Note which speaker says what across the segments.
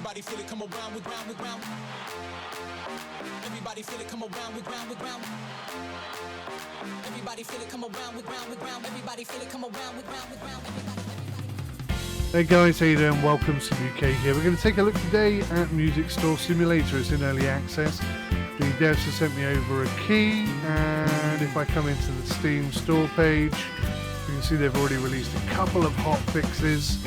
Speaker 1: Everybody feel it, come around with round with round. Everybody feel it, come around with round with round. Everybody feel it, come around with round with round. Everybody feel it, come around with round with round.
Speaker 2: Hey guys, how you doing? Welcome to UK here. We're going to take a look today at Music Store Simulator. It's in early access. The devs have sent me over a key, and if I come into the Steam store page, you can see they've already released a couple of hot fixes.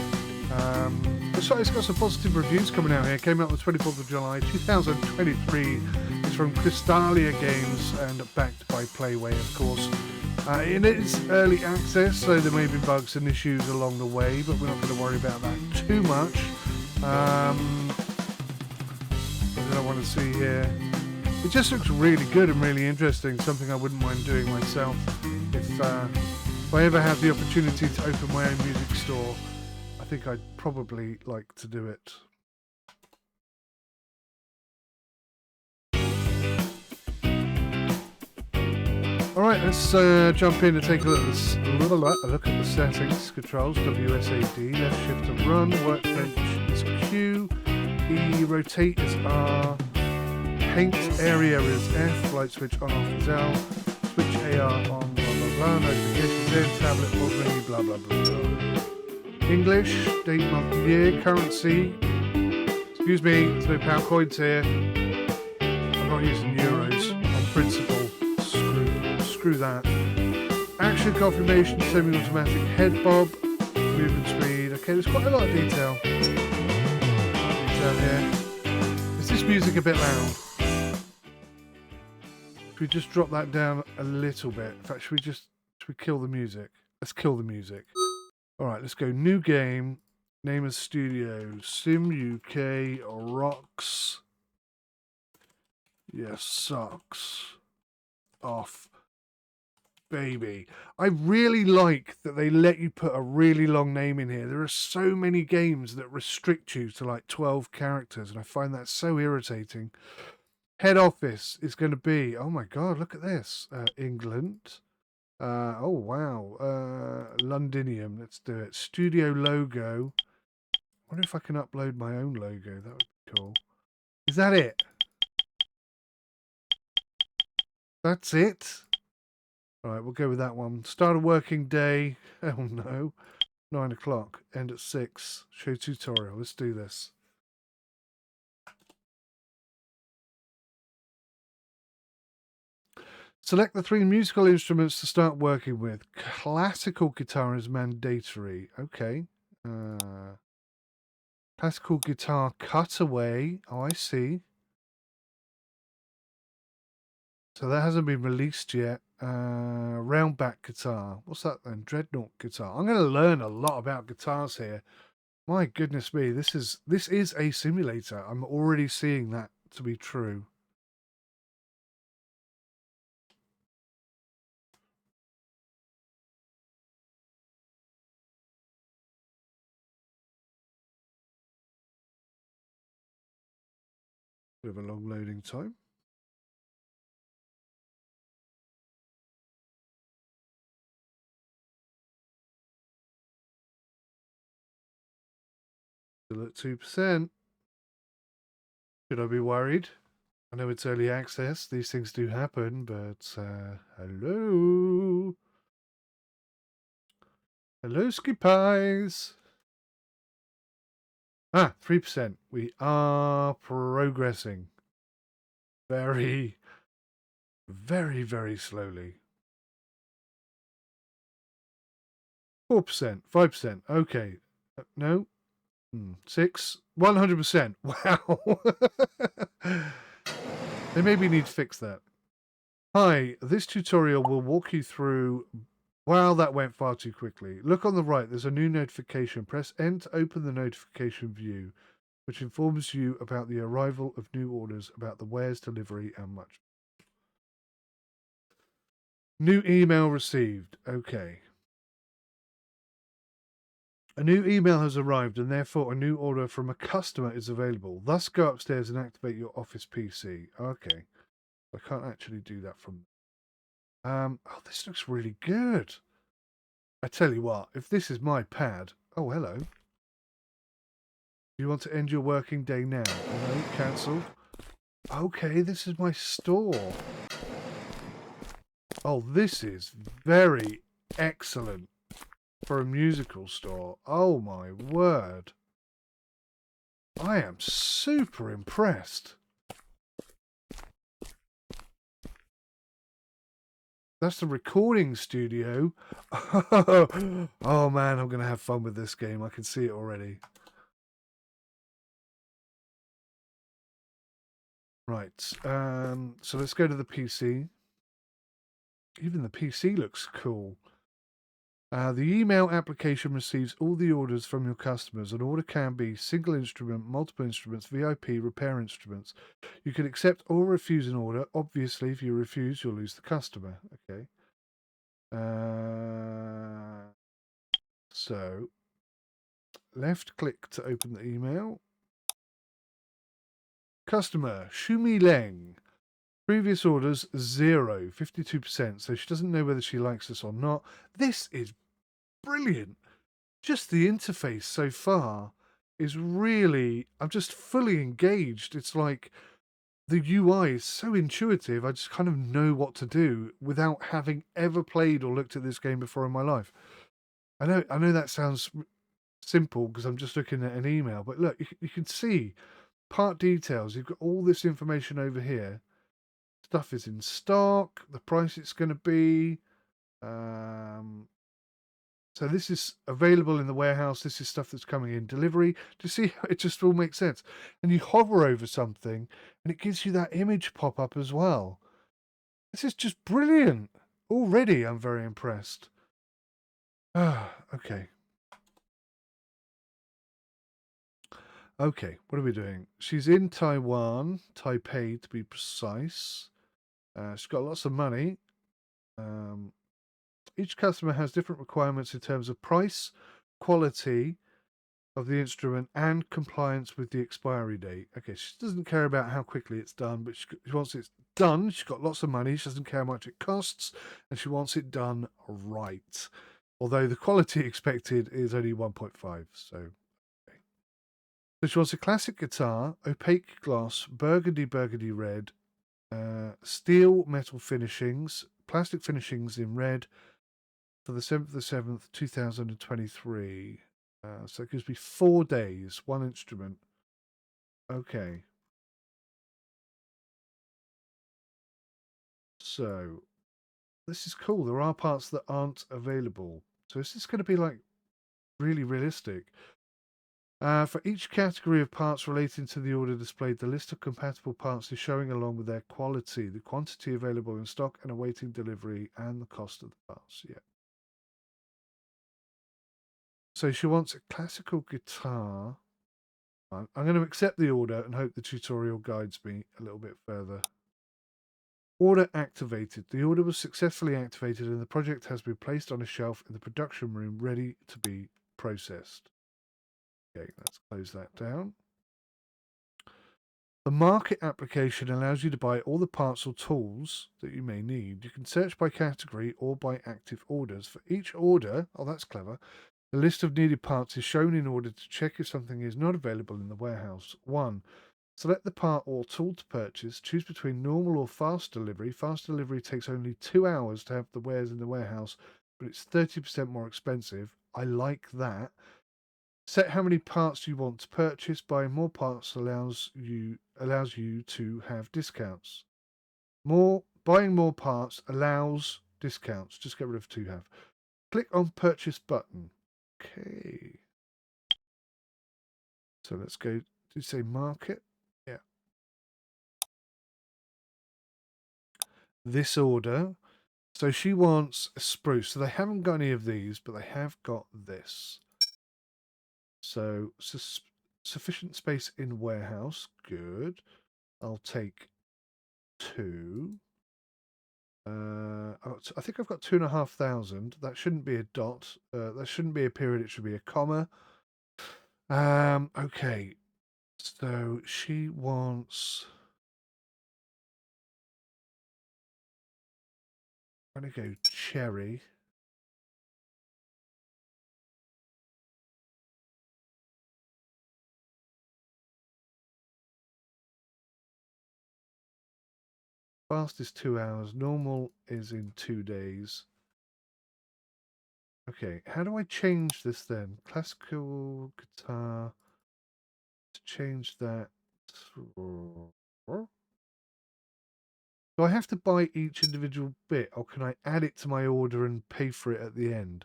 Speaker 2: It's got some positive reviews coming out here. It came out on the 24th of July 2023. It's from Crystallia Games and backed by Playway, of course. It is early access, so there may be bugs and issues along the way, but we're not going to worry about that too much. What did I want to see here? It just looks really good and really interesting, something I wouldn't mind doing myself. If I ever have the opportunity to open my own music store, I think I'd probably like to do it. Alright, let's jump in and take a look at the settings. Controls, WSAD, left shift to run, workbench is Q, E, rotate is R, paint area is F, light switch on off is L, switch AR on, blah blah blah, notifications in, tablet, pause menu, blah blah blah blah. English, date, month, year, currency, excuse me, there's no pound coins here, I'm not using euros, on principle. Screw that. Action confirmation, semi-automatic head bob, movement speed. Okay, there's quite a lot of detail. Here. Is this music a bit loud? Should we just drop that down a little bit? In fact, should we kill the music? Let's kill the music. Alright, let's go new game. Name of studio. 𝗬𝘂𝗍𝗄𝗯𝗲. Yes, sucks. Off. Baby. I really like that they let you put a really long name in here. There are so many games that restrict you to like 12 characters, and I find that so irritating. Head office is going to be, oh my god, look at this. England. Oh wow. Londinium, let's do it. Studio logo. I wonder if I can upload my own logo. That would be cool. Is that it? That's it? Alright, we'll go with that one. Start a working day. Oh no. 9 o'clock. End at 6. Show tutorial. Let's do this. Select the 3 musical instruments to start working with. Classical guitar is mandatory. Okay. Classical guitar cutaway. Oh, I see. So that hasn't been released yet. Round back guitar. What's that then? Dreadnought guitar. I'm going to learn a lot about guitars here. My goodness me, this is a simulator. I'm already seeing that to be true. Bit of a long loading time. Still at 2%. Should I be worried? I know it's early access. These things do happen, but hello. Hello, 𝗬𝘂𝗍𝗄𝗯𝗲. 3%. We are progressing. Very, very, very slowly. 4%, 5%. Okay. No. 6. 100%. Wow. They maybe need to fix that. Hi, this tutorial will walk you through... Wow, that went far too quickly. Look on the right, there's a new notification. Press N to open the notification view, which informs you about the arrival of new orders, about the wares delivery, and much. New email received. Okay. A new email has arrived, and therefore a new order from a customer is available. Thus, go upstairs and activate your Office PC. Okay. I can't actually do that from... Oh, this looks really good. I tell you what, if this is my pad... Oh, hello. You want to end your working day now? No, cancel. Okay, this is my store. Oh, this is very excellent for a musical store. Oh my word. I am super impressed. That's the recording studio. Oh man, I'm going to have fun with this game. I can see it already. Right, so let's go to the PC. Even the PC looks cool. The email application receives all the orders from your customers. An order can be single instrument, multiple instruments, VIP, repair instruments. You can accept or refuse an order. Obviously, if you refuse, you'll lose the customer. Okay. So, left click to open the email. Customer, 𝗬𝗎 Previous orders, 0, 52%. So she doesn't know whether she likes this or not. This is brilliant. Just the interface so far is really, I'm just fully engaged. It's like the UI is so intuitive. I just kind of know what to do without having ever played or looked at this game before in my life. I know that sounds simple because I'm just looking at an email, but look, you can see part details. You've got all this information over here. Stuff is in stock, the price it's going to be. So this is available in the warehouse. This is stuff that's coming in delivery. Do you see how it just all makes sense? And you hover over something and it gives you that image pop up as well. This is just brilliant. Already I'm very impressed. Okay. Okay, what are we doing? She's in Taiwan, Taipei to be precise. She's got lots of money. Each customer has different requirements in terms of price, quality of the instrument, and compliance with the expiry date. Okay, she doesn't care about how quickly it's done, but she wants it done. She's got lots of money. She doesn't care how much it costs, and she wants it done right. Although the quality expected is only 1.5, so... Okay. So she wants a classic guitar, opaque gloss, burgundy red, steel metal finishings, plastic finishings in red, for the 7th of the 7th, 2023. So it gives me 4 days, one instrument. Okay. So this is cool. There are parts that aren't available. So is this going to be like really realistic? For each category of parts relating to the order displayed, the list of compatible parts is showing along with their quality, the quantity available in stock and awaiting delivery, and the cost of the parts. Yeah. So she wants a classical guitar. I'm going to accept the order and hope the tutorial guides me a little bit further. Order activated. The order was successfully activated and the project has been placed on a shelf in the production room ready to be processed. Okay, let's close that down. The market application allows you to buy all the parts or tools that you may need. You can search by category or by active orders. For each order, oh that's clever, the list of needed parts is shown in order to check if something is not available in the warehouse. 1. Select the part or tool to purchase. Choose between normal or fast delivery. Fast delivery takes only 2 hours to have the wares in the warehouse, but it's 30% more expensive. I like that. Set how many parts you want to purchase. Buying more parts allows you to have discounts. Buying more parts allows discounts. Just get rid of to have. Click on purchase button. Okay. So let's go to say market. Yeah. This order. So she wants a spruce. So they haven't got any of these, but they have got this. So sufficient space in warehouse. Good. I'll take 2. I think I've got 2,500. That shouldn't be a dot. That shouldn't be a period. It should be a comma. Okay. So she wants... I'm going to go cherry. Fast is 2 hours. Normal is in 2 days. Okay, how do I change this then? Classical guitar. To change that. Do I have to buy each individual bit, or can I add it to my order and pay for it at the end?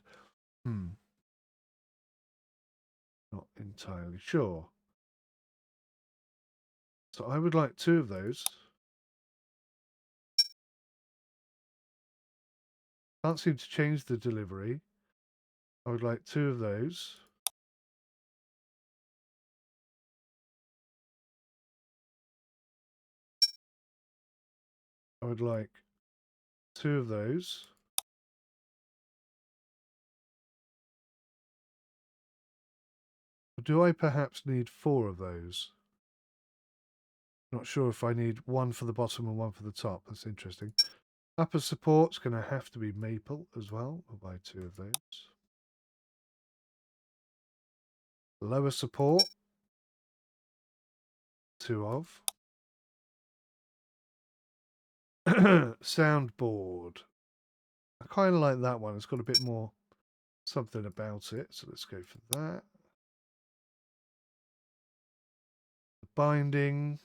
Speaker 2: Not entirely sure. So I would like 2 of those. Can't seem to change the delivery. I would like 2 of those. I would like 2 of those. Or do I perhaps need 4 of those? Not sure if I need 1 for the bottom and 1 for the top. That's interesting. Upper support's going to have to be maple as well. I'll buy 2 of those. Lower support, 2 of. Soundboard. I kind of like that one. It's got a bit more something about it. So let's go for that. Binding.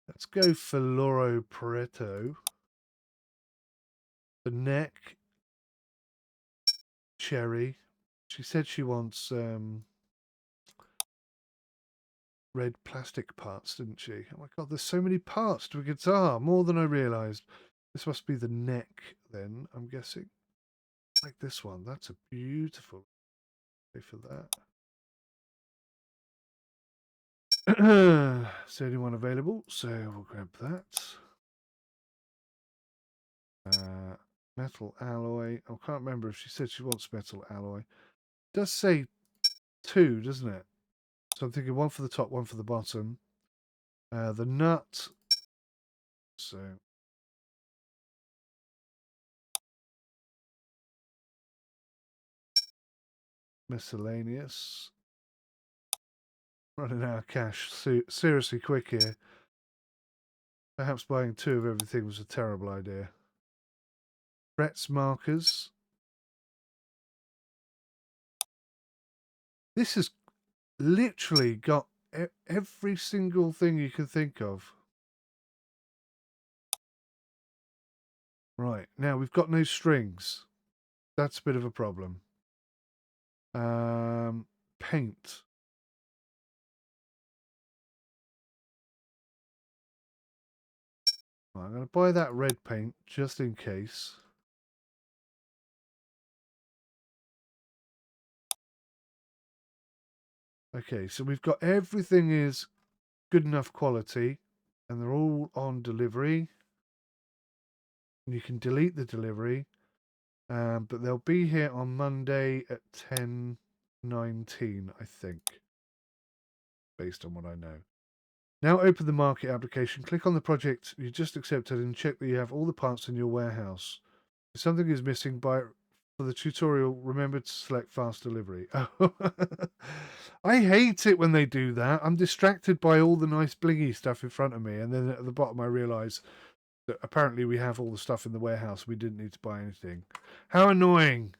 Speaker 2: Let's go for 𝗦𝘂𝗬𝗁𝗺𝗁𝗁𝗁. The neck. Cherry. She said she wants red plastic parts, didn't she? Oh my god, there's so many parts to a guitar, more than I realised. This must be the neck then, I'm guessing. Like this one, that's a beautiful. Pay for that. It's the only one available, so we'll grab that. Metal alloy. I can't remember if she said she wants metal alloy. It does say 2, doesn't it? So I'm thinking 1 for the top, 1 for the bottom. The nut. So miscellaneous. Running out of cash. Seriously quick here. Perhaps buying 2 of everything was a terrible idea. Frets markers. This has literally got every single thing you can think of. Right, now we've got no strings. That's a bit of a problem. Paint. I'm going to buy that red paint just in case. Okay, so we've got everything is good enough quality and they're all on delivery. You can delete the delivery, but they'll be here on Monday at 10:19, I think, based on what I know. Now open the market application, click on the project you just accepted and check that you have all the parts in your warehouse. If something is missing, for the tutorial, remember to select fast delivery. I hate it when they do that. I'm distracted by all the nice blingy stuff in front of me, and then at the bottom I realise that apparently we have all the stuff in the warehouse. We didn't need to buy anything. How annoying.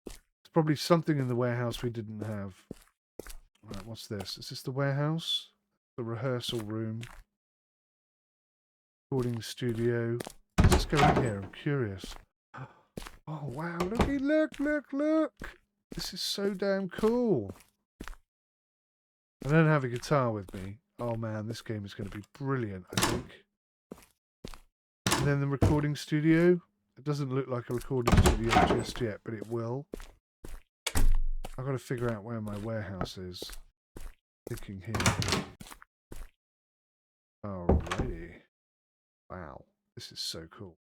Speaker 2: There's probably something in the warehouse we didn't have. Right, what's this? Is this the warehouse? The rehearsal room. Recording studio. Let's go in here. I'm curious. Oh, wow. Looky, look. This is so damn cool. I don't have a guitar with me. Oh, man. This game is going to be brilliant, I think. And then the recording studio. It doesn't look like a recording studio just yet, but it will. I've got to figure out where my warehouse is. Thinking here. Alrighty. Wow. This is so cool.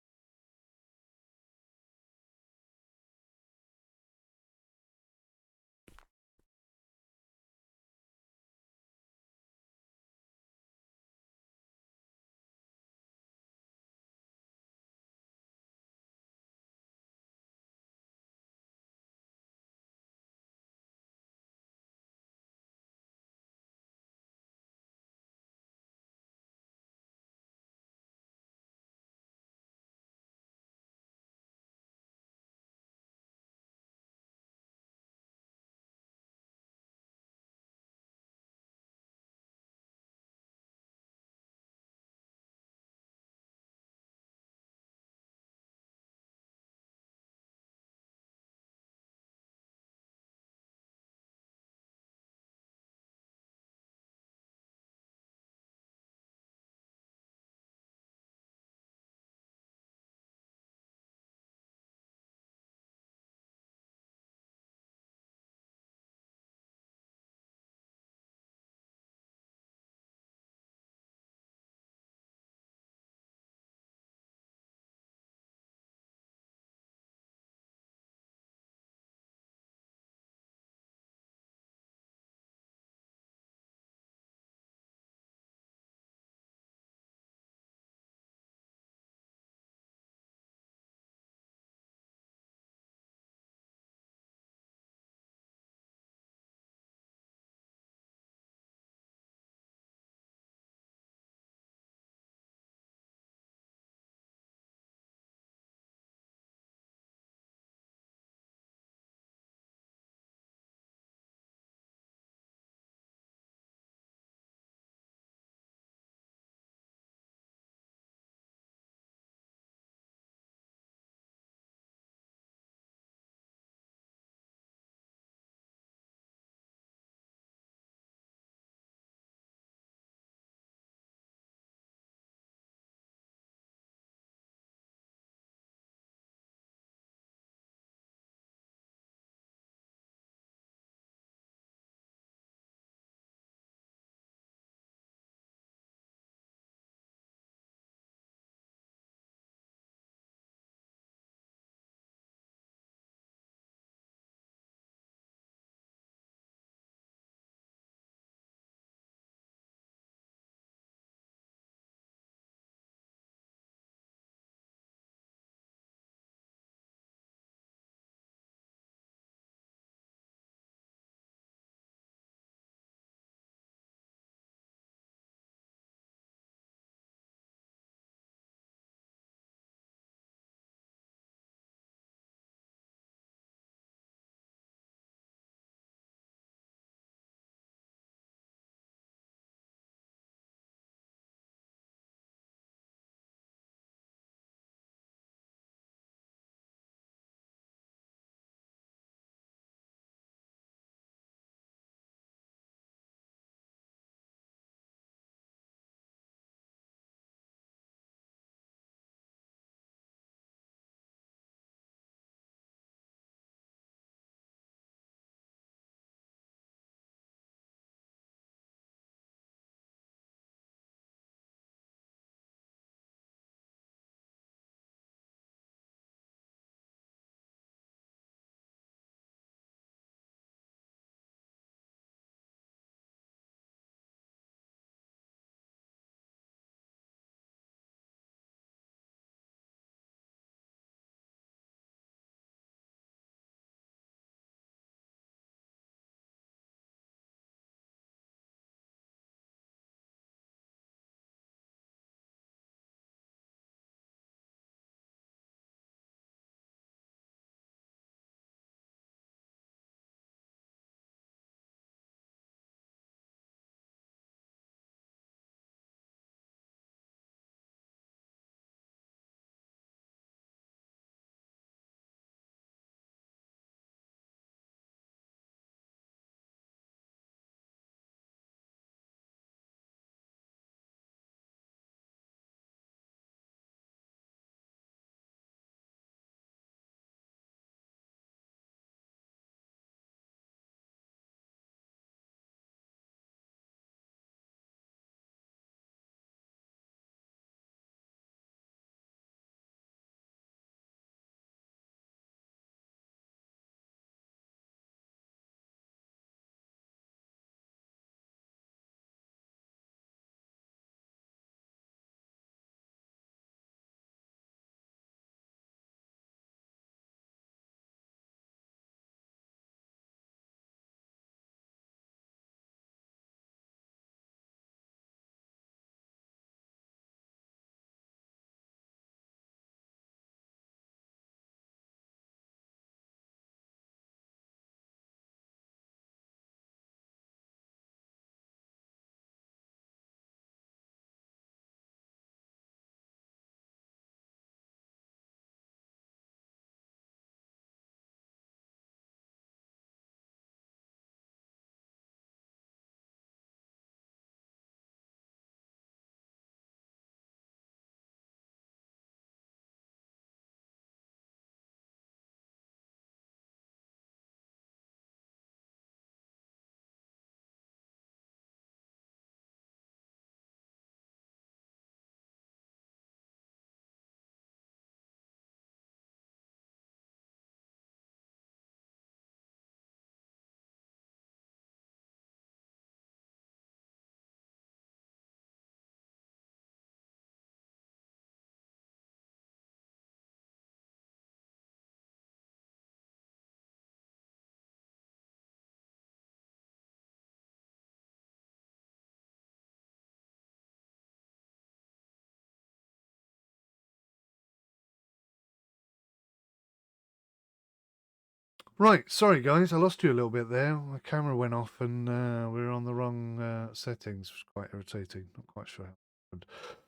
Speaker 2: Right, sorry guys, I lost you a little bit there. My camera went off and we were on the wrong settings. It was quite irritating. Not quite sure how it happened.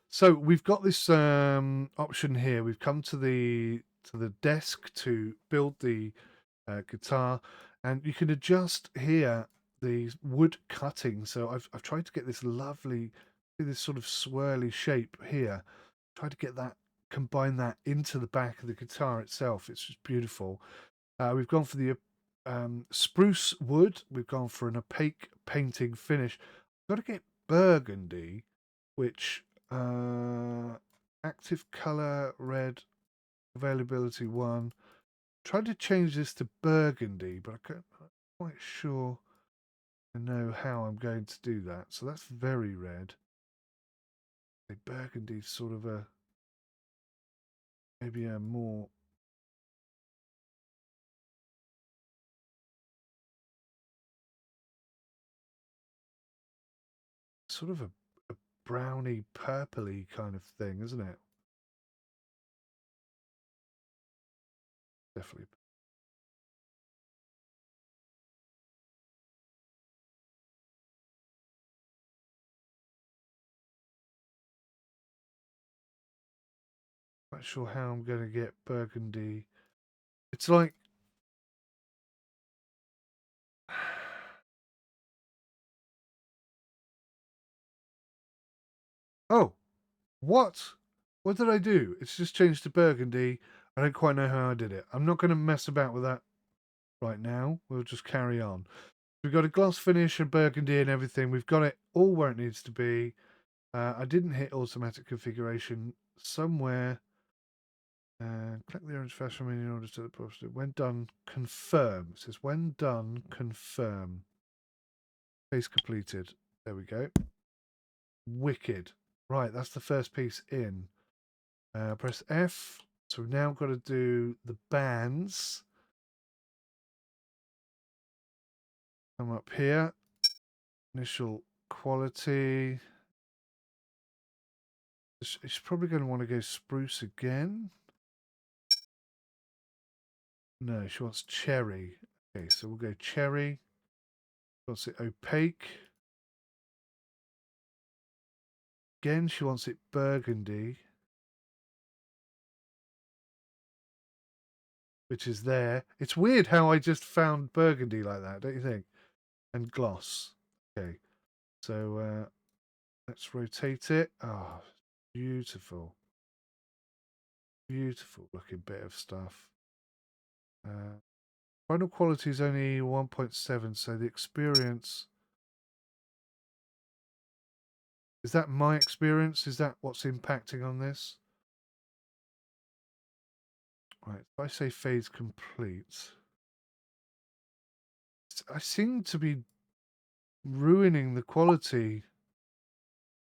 Speaker 2: So we've got this option here. We've come to the desk to build the guitar, and you can adjust here the wood cutting. So I've tried to get this lovely, this sort of swirly shape here. Try to get that, combine that into the back of the guitar itself. It's just beautiful. We've gone for the spruce wood. We've gone for an opaque painting finish. Got to get burgundy, which active color red, availability 1. Tried to change this to burgundy, but I'm not quite sure I know how I'm going to do that. So that's very red. A burgundy, sort of a maybe a more sort of a browny purpley kind of thing, isn't it? Definitely. Not sure how I'm going to get burgundy. It's like oh, what? What did I do? It's just changed to burgundy. I don't quite know how I did it. I'm not going to mess about with that right now. We'll just carry on. We've got a gloss finish and burgundy and everything. We've got it all where it needs to be. I didn't hit automatic configuration somewhere. Click the orange fashion menu in order to the process. When done, confirm. It says when done, confirm. Phase completed. There we go. Wicked. Right, that's the first piece in. Press F. So we've now got to do the bands. Come up here. Initial quality. It's probably going to want to go spruce again. No, she wants cherry. Okay, so we'll go cherry. She wants it opaque. Again, she wants it burgundy, which is there. It's weird how I just found burgundy like that, don't you think? And gloss. Okay, so let's rotate it. Oh, beautiful. Beautiful looking bit of stuff. Final quality is only 1.7, so the experience... Is that my experience? Is that what's impacting on this? Right, if I say phase complete... I seem to be ruining the quality.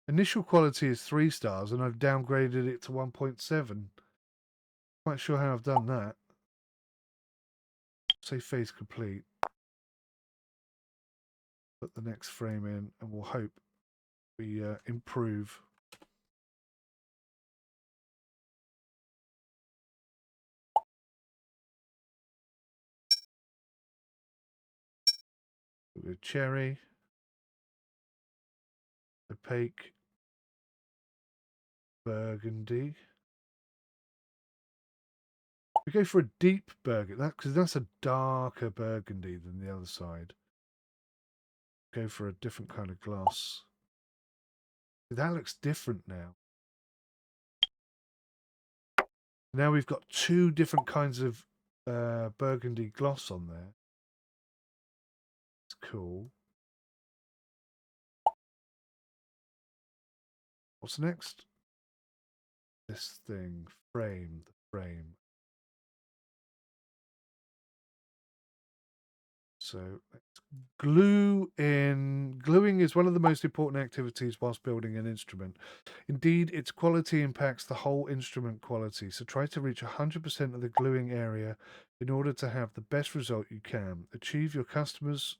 Speaker 2: Initial quality is 3 stars, and I've downgraded it to 1.7. Quite sure how I've done that. Say phase complete. Put the next frame in, and we'll hope we improve. We'll go cherry, opaque, burgundy. We go for a deep burgundy, because that's a darker burgundy than the other side. Go for a different kind of gloss. That looks different now. Now we've got 2 different kinds of burgundy gloss on there. It's cool. What's next? This thing, frame, the frame. So let's glue in. Gluing is one of the most important activities whilst building an instrument. Indeed, its quality impacts the whole instrument quality. So try to reach 100% of the gluing area in order to have the best result you can. Achieve your customers.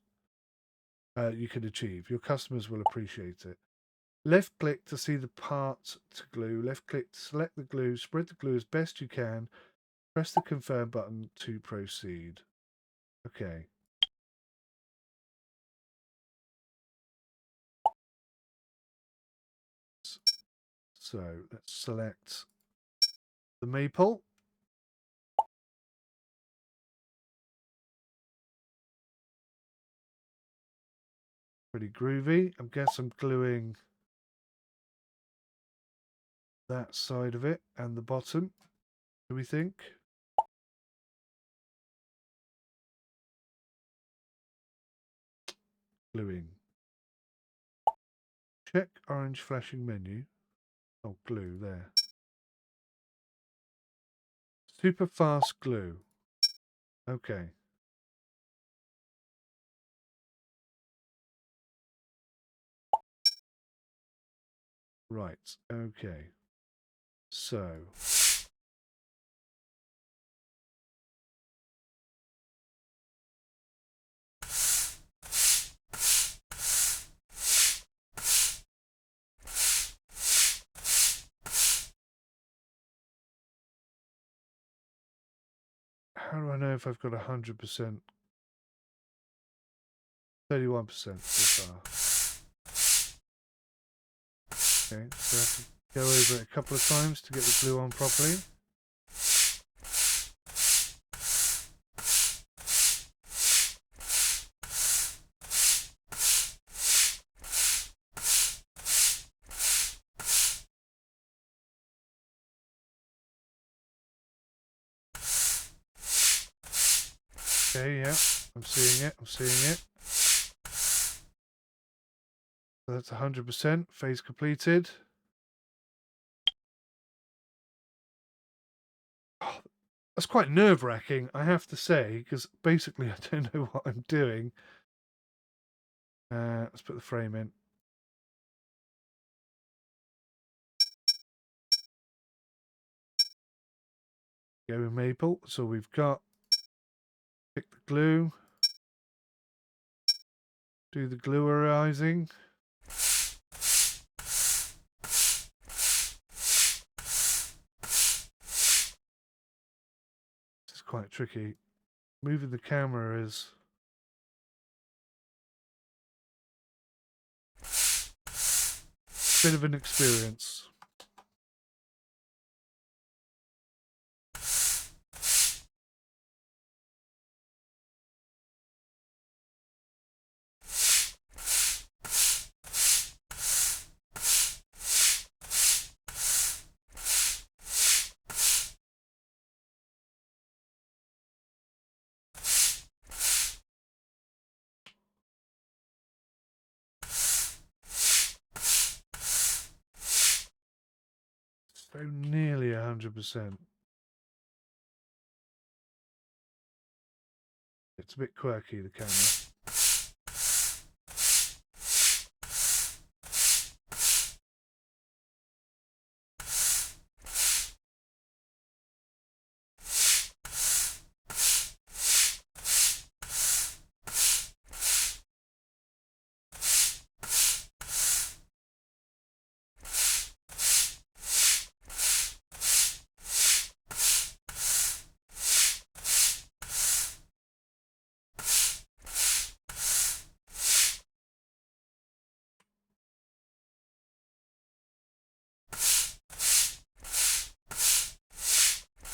Speaker 2: You can achieve. Your customers will appreciate it. Left click to see the part to glue. Left click to select the glue. Spread the glue as best you can. Press the confirm button to proceed. Okay. So let's select the maple. Pretty groovy. I guess I'm gluing that side of it and the bottom. Do we think? Gluing. Check orange flashing menu. Oh, glue there. Super fast glue. Okay. Right. Okay. So. How do I know if I've got 100%? 31% so far. Okay, so I have to go over it a couple of times to get the glue on properly. Okay, yeah, I'm seeing it, I'm seeing it. So that's 100%, phase completed. Oh, that's quite nerve-wracking, I have to say, because basically I don't know what I'm doing. Let's put the frame in. Go with maple, so we've got, pick the glue, do the gluerizing. This is quite tricky. Moving the camera is a bit of an experience. So nearly 100%. It's a bit quirky, the camera.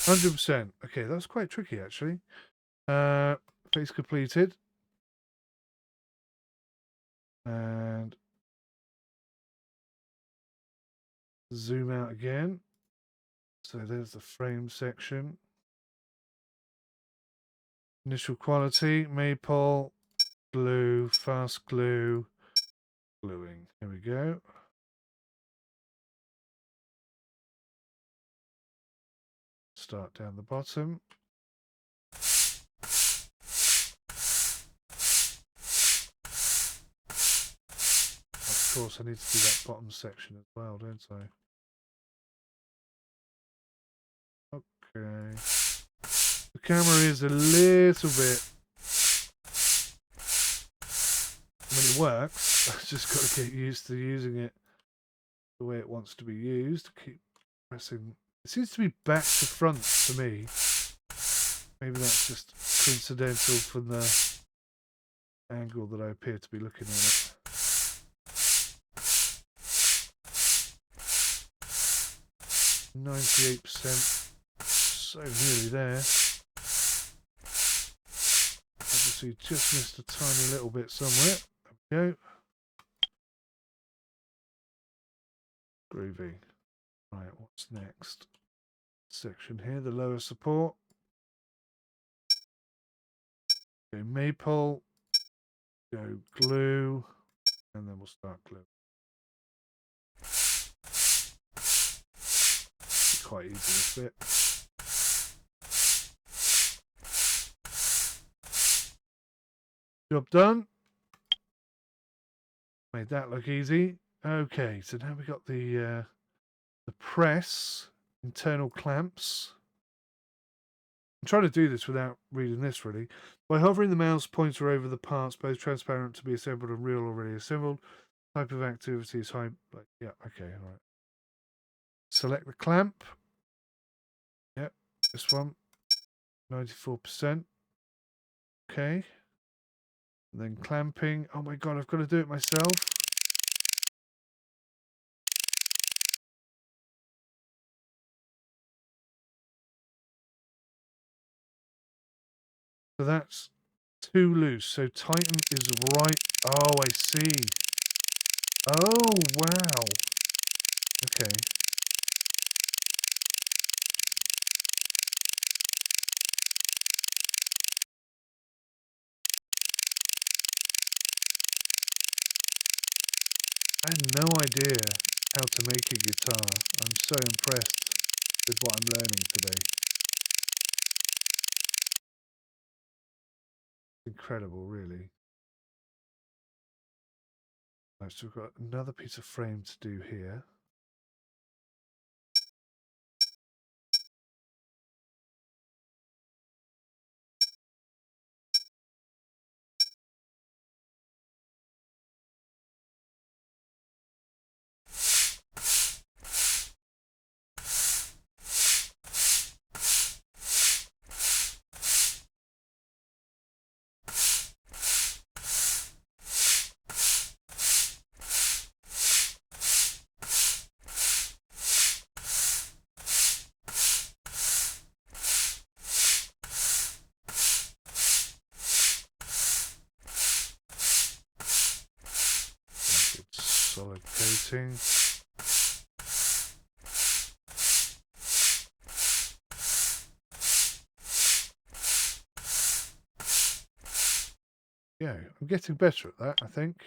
Speaker 2: %. Okay, that was quite tricky actually. Face completed. And zoom out again. So there's the frame section. Initial quality, maple, glue, fast glue, gluing. Here we go. Start down the bottom. Of course, I need to do that bottom section as well, don't I? Okay. The camera is a little bit... When it works, I've just got to get used to using it the way it wants to be used. Keep pressing. It seems to be back to front to me. Maybe that's just coincidental from the angle that I appear to be looking at it. %, so nearly there. Obviously just missed a tiny little bit somewhere. There we go. Groovy. Right, what's next? Section here, the lower support. Go maple, go glue, and then we'll start glue. Quite easy this bit. Job done. Made that look easy. Okay, so now we got the press, internal clamps. I'm trying to do this without reading this really. By hovering the mouse pointer over the parts, both transparent to be assembled and real already assembled. Type of activity is high. Yeah, okay, all right. Select the clamp. Yep, this one. 94%. Okay. And then clamping. Oh my god, I've got to do it myself. So that's too loose. So tighten is right. Oh, I see. Oh, wow. Okay. I had no idea how to make a guitar. I'm so impressed with what I'm learning today. Incredible, really. Right, so we've got another piece of frame to do here. Solid coating. Yeah, I'm getting better at that, I think.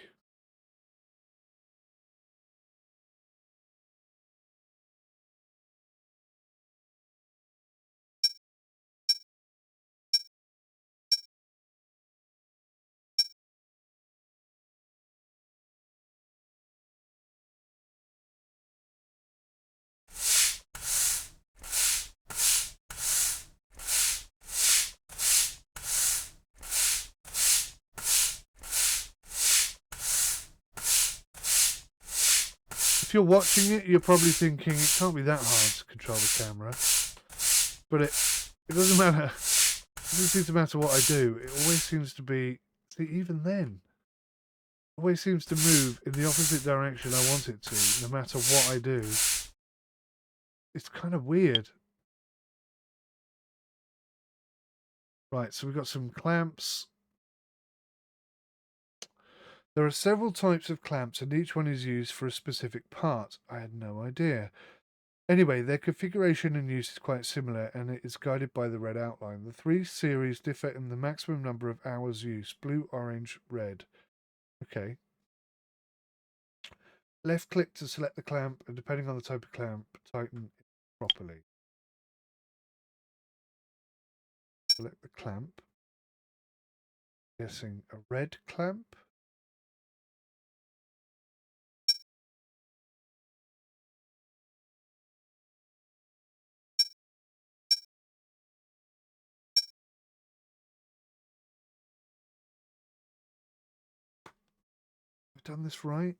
Speaker 2: If you're watching it, you're probably thinking it can't be that hard to control the camera. But it doesn't matter. It doesn't seem to matter what I do. It always seems to be, see, even then, it always seems to move in the opposite direction I want it to, no matter what I do. It's kind of weird. Right, so we've got some clamps. There are several types of clamps and each one is used for a specific part. I had no idea. Anyway, their configuration and use is quite similar and it is guided by the red outline. The three series differ in the maximum number of hours used. Blue, orange, red. Okay. Left click to select the clamp and depending on the type of clamp, tighten it properly. Select the clamp. Guessing a red clamp. I've done this right.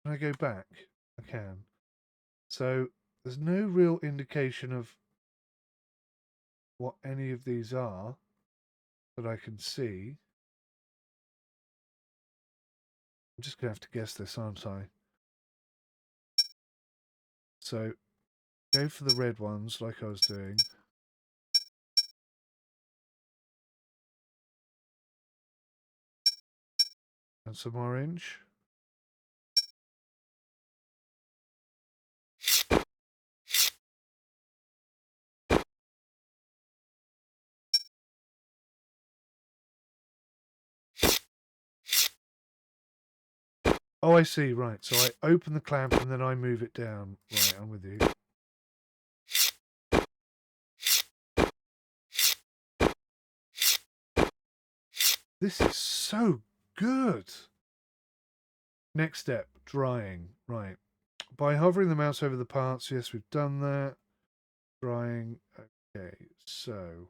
Speaker 2: Can I go back? I can. So there's no real indication of what any of these are that I can see. I'm just going to have to guess this, aren't I? So, go for the red ones like I was doing. And some orange. Oh, I see, right. So I open the clamp and then I move it down. Right, I'm with you. This is so good. Next step, drying. Right. By hovering the mouse over the parts, yes, we've done that. Drying. Okay, so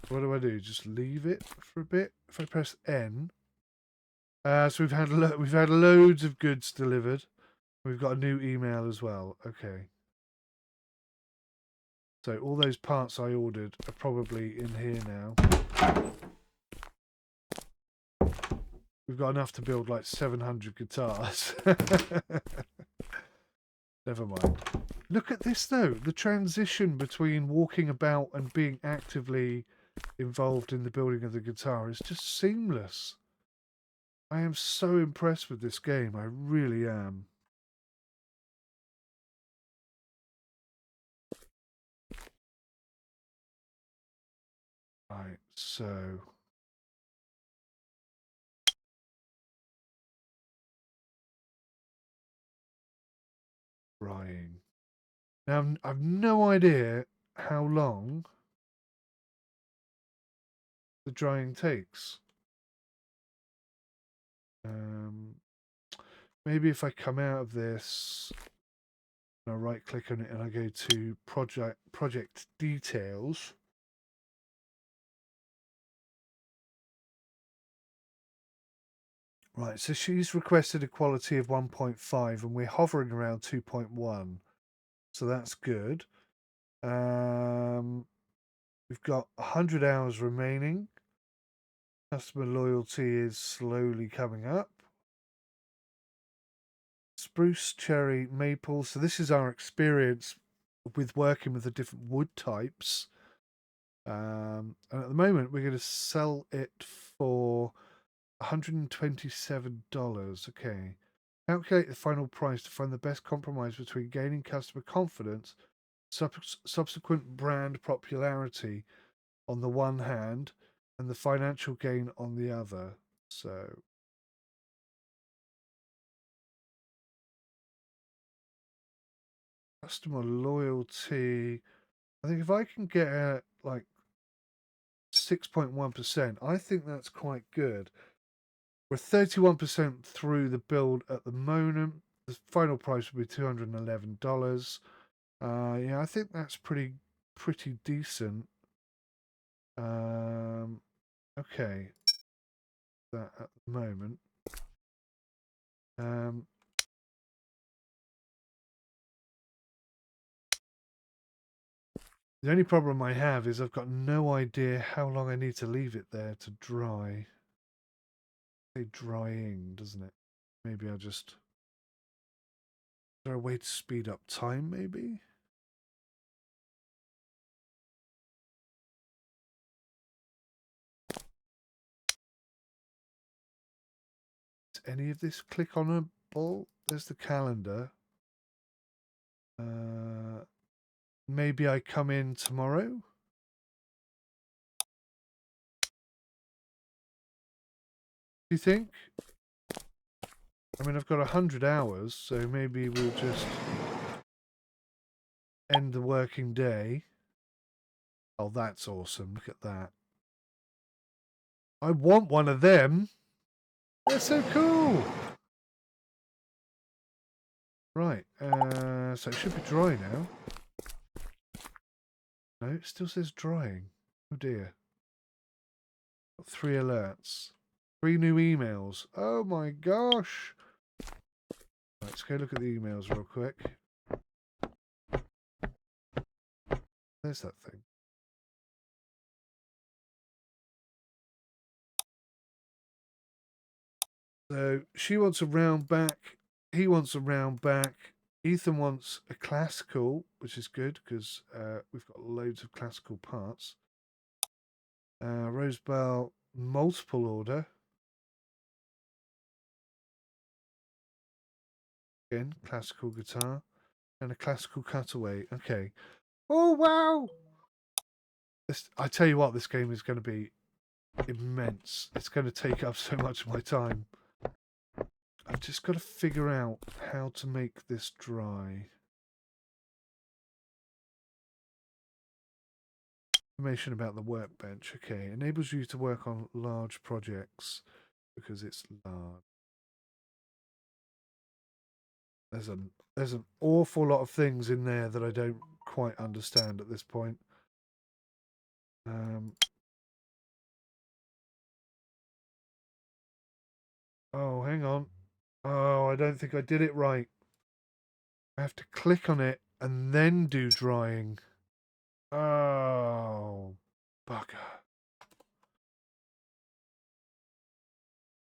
Speaker 2: what do I do? Just leave it for a bit. If I press N, so we've had loads of goods delivered. We've got a new email as well. Okay. So all those parts I ordered are probably in here now. We've got enough to build like 700 guitars. Never mind. Look at this though. The transition between walking about and being actively involved in the building of the guitar is just seamless. I am so impressed with this game. I really am. Right, so drying. Now I've no idea how long the drying takes. Maybe if I come out of this, I right click on it and I go to project details. Right, so she's requested a quality of 1.5 and we're hovering around 2.1. So that's good. We've got 100 hours remaining. Customer loyalty is slowly coming up. Spruce, cherry, maple. So this is our experience with working with the different wood types. And at the moment, we're going to sell it for $127. Okay. Calculate the final price to find the best compromise between gaining customer confidence, subsequent brand popularity on the one hand, and the financial gain on the other. So, customer loyalty. I think if I can get like 6.1%, I think that's quite good. We're 31% through the build at the moment. The final price will be $211. Yeah, I think that's pretty decent. Okay, that at the moment. The only problem I have is I've got no idea how long I need to leave it there to dry. Say drying, doesn't it? Maybe I'll just... Is there a way to speed up time, maybe? Is any of this click on a ball? There's the calendar. Maybe I come in tomorrow? Do you think? I mean, I've got 100 hours, so maybe we'll just end the working day. Oh, that's awesome. Look at that. I want one of them. They're so cool. Right. So it should be dry now. No, it still says drying. Oh dear. Got 3 alerts. 3 new emails. Oh my gosh. Right, let's go look at the emails real quick. There's that thing. So she wants a round back. He wants a round back. Ethan wants a classical, which is good because we've got loads of classical parts. Rosebell, multiple order. Again, classical guitar. And a classical cutaway. Okay. Oh, wow! I tell you what, this game is going to be immense. It's going to take up so much of my time. I've just got to figure out how to make this dry. Information about the workbench. Okay, enables you to work on large projects because it's large. There's an awful lot of things in there that I don't quite understand at this point. Oh, hang on. Oh, I don't think I did it right. I have to click on it and then do drying. Oh, bugger.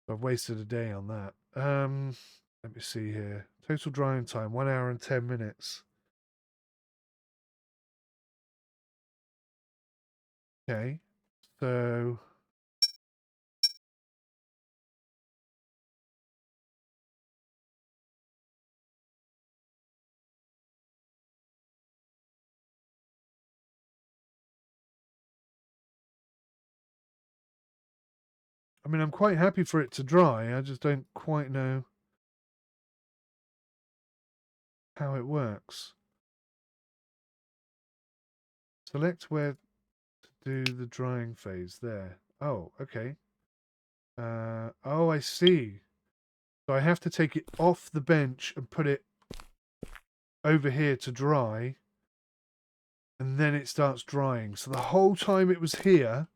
Speaker 2: I've wasted a day on that. Let me see here. Total drying time, 1 hour and 10 minutes. Okay, so... I mean, I'm quite happy for it to dry. I just don't quite know how it works. Select where to do the drying phase there. Oh, okay. Oh, I see. So I have to take it off the bench and put it over here to dry. And then it starts drying. So the whole time it was here,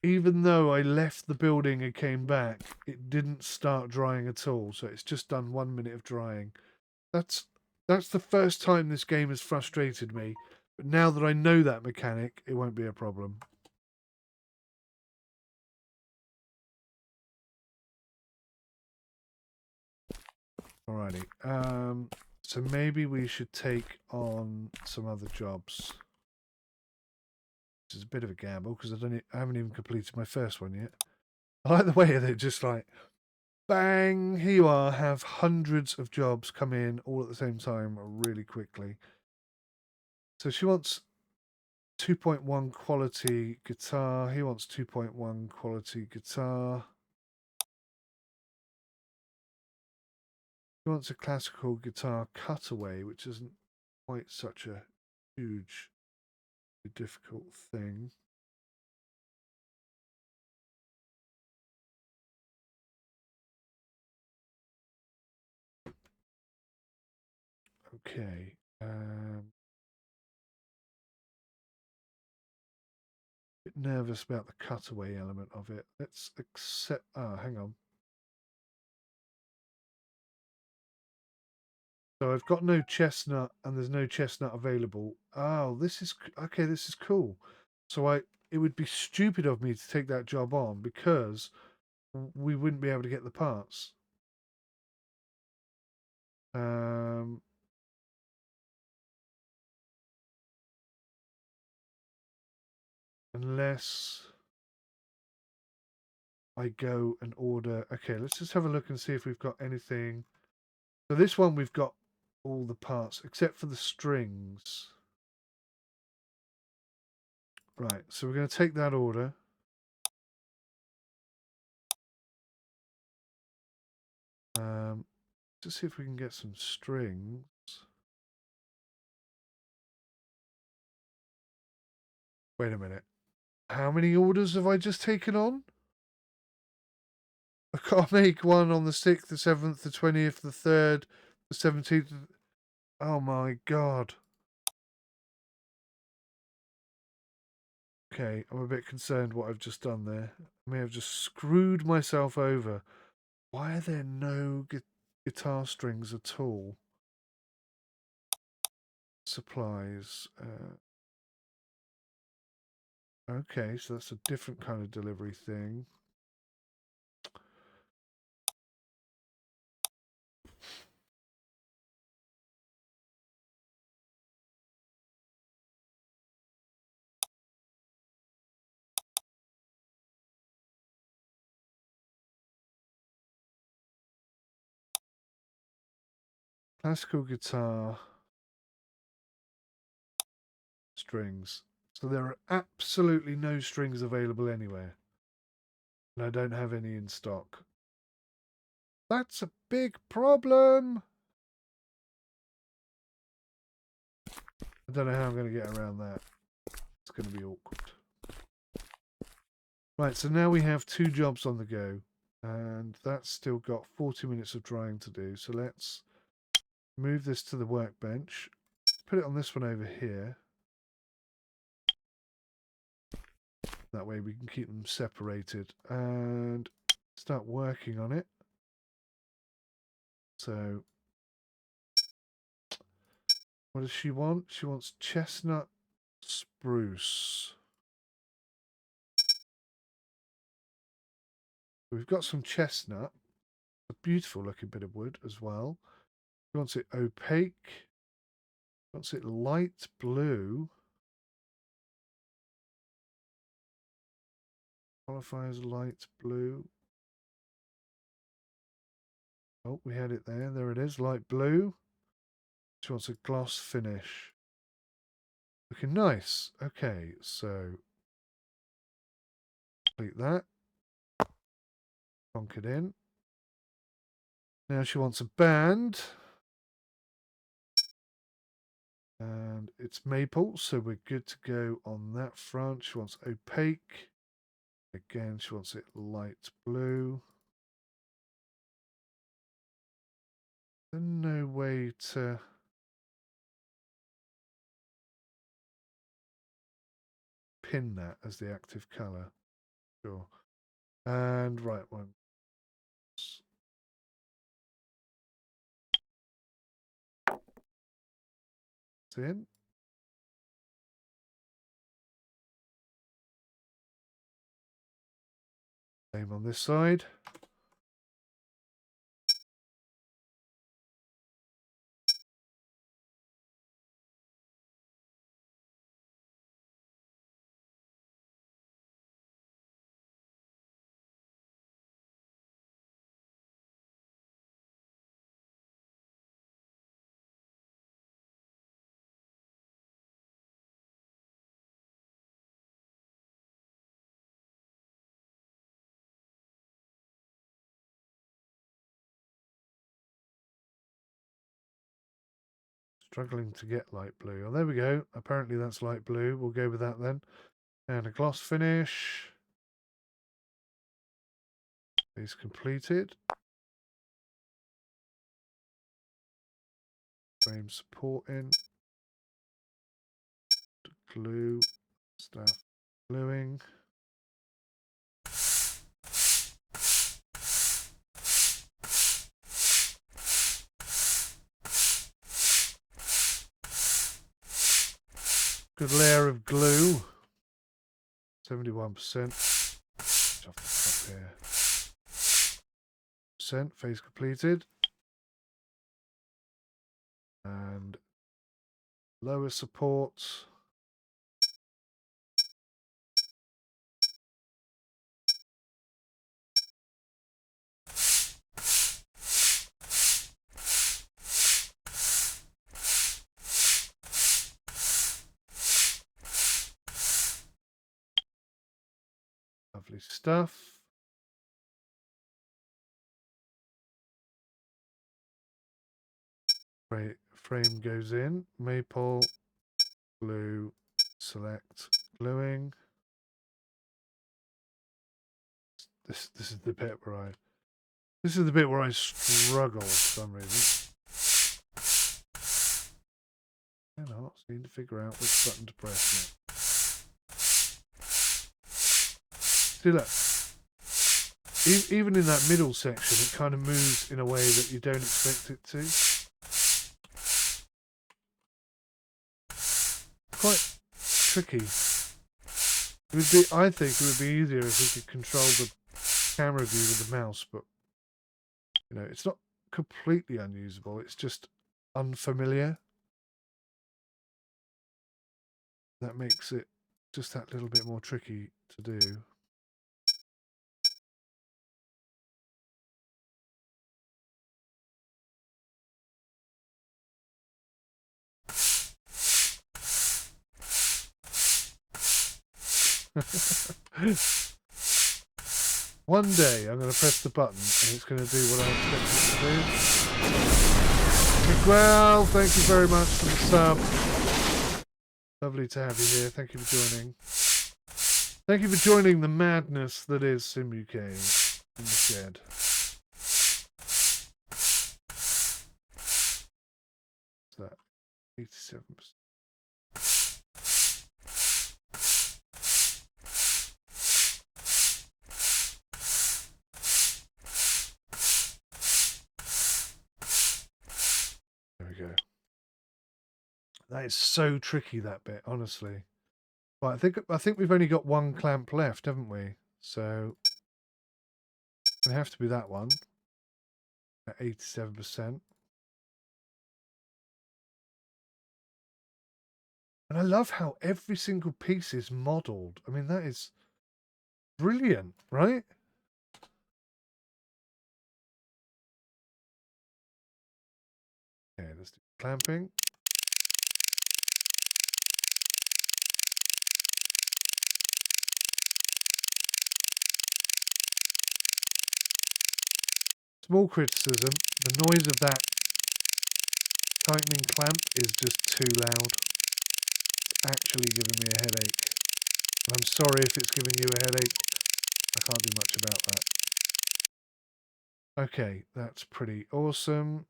Speaker 2: even though I left the building and came back, it didn't start drying at all. So it's just done 1 minute of drying. That's the first time this game has frustrated me. But now that I know that mechanic, it won't be a problem. Alrighty. So maybe we should take on some other jobs. Which is a bit of a gamble because I haven't even completed my first one yet. I like the way they're just like, bang, here you are, have hundreds of jobs come in all at the same time really quickly. So she wants 2.1 quality guitar. He wants 2.1 quality guitar. He wants a classical guitar cutaway, which isn't quite such a huge, difficult thing. Okay. Bit nervous about the cutaway element of it. Let's accept. Ah, hang on. So I've got no chestnut, and there's no chestnut available. Oh, this is okay. This is cool. So it would be stupid of me to take that job on because we wouldn't be able to get the parts. Unless I go and order. Okay, let's just have a look and see if we've got anything. So this one we've got all the parts except for the strings. Right, so we're going to take that order. Just see if we can get some strings. Wait a minute. How many orders have I just taken on? I can't make one on the 6th, the 7th, the 20th, the 3rd, the 17th. Oh my god. Okay, I'm a bit concerned what I've just done there. I may have just screwed myself over. Why are there no guitar strings at all. Supplies. Okay, so that's a different kind of delivery thing. Classical guitar strings. So there are absolutely no strings available anywhere. And I don't have any in stock. That's a big problem. I don't know how I'm going to get around that. It's going to be awkward. Right, so now we have 2 jobs on the go. And that's still got 40 minutes of drying to do. So let's move this to the workbench. Put it on this one over here. That way we can keep them separated. And start working on it. So, what does she want? She wants chestnut spruce. We've got some chestnut. A beautiful looking bit of wood as well. She wants it opaque. She wants it light blue. Qualifiers light blue. Oh, we had it there. There it is, light blue. She wants a gloss finish. Looking nice. Okay, so complete that. Plonk it in. Now she wants a band. And it's maple, so we're good to go on that front. She wants opaque. Again, she wants it light blue. There's no way to pin that as the active colour. Sure. And right one. It's in. Same on this side. Struggling to get light blue. Oh, there we go. Apparently that's light blue. We'll go with that then. And a gloss finish. Is completed. Frame supporting. Glue. Stuff gluing. Good layer of glue. 71%. Off the top here. Phase completed. And lower support. Lovely stuff. Frame goes in. Maple, glue, select, gluing. This is the bit where I struggle for some reason. I don't seem to figure out which button to press now. See, look. even in that middle section, it kind of moves in a way that you don't expect it to. Quite tricky. It would be, I think it would be easier if we could control the camera view with the mouse, but you know, it's not completely unusable, it's just unfamiliar. That makes it just that little bit more tricky to do. One day I'm going to press the button and it's going to do what I expect it to do. 𝗥𝗲𝗃𝗁𝗲, thank you very much for the sub. Lovely to have you here. Thank you for joining. Thank you for joining the madness that is 𝗬𝘂𝗍𝗂𝗯𝗲 in the shed. What's that? 87%. There we go. That is so tricky, that bit, honestly. Right, I think we've only got one clamp left, haven't we? So it have to be that one at 87%. And I love how every single piece is modelled. I mean, that is brilliant, right? Okay, let's do clamping. Small criticism, the noise of that tightening clamp is just too loud. It's actually giving me a headache. And I'm sorry if it's giving you a headache. I can't do much about that. Okay, that's pretty awesome.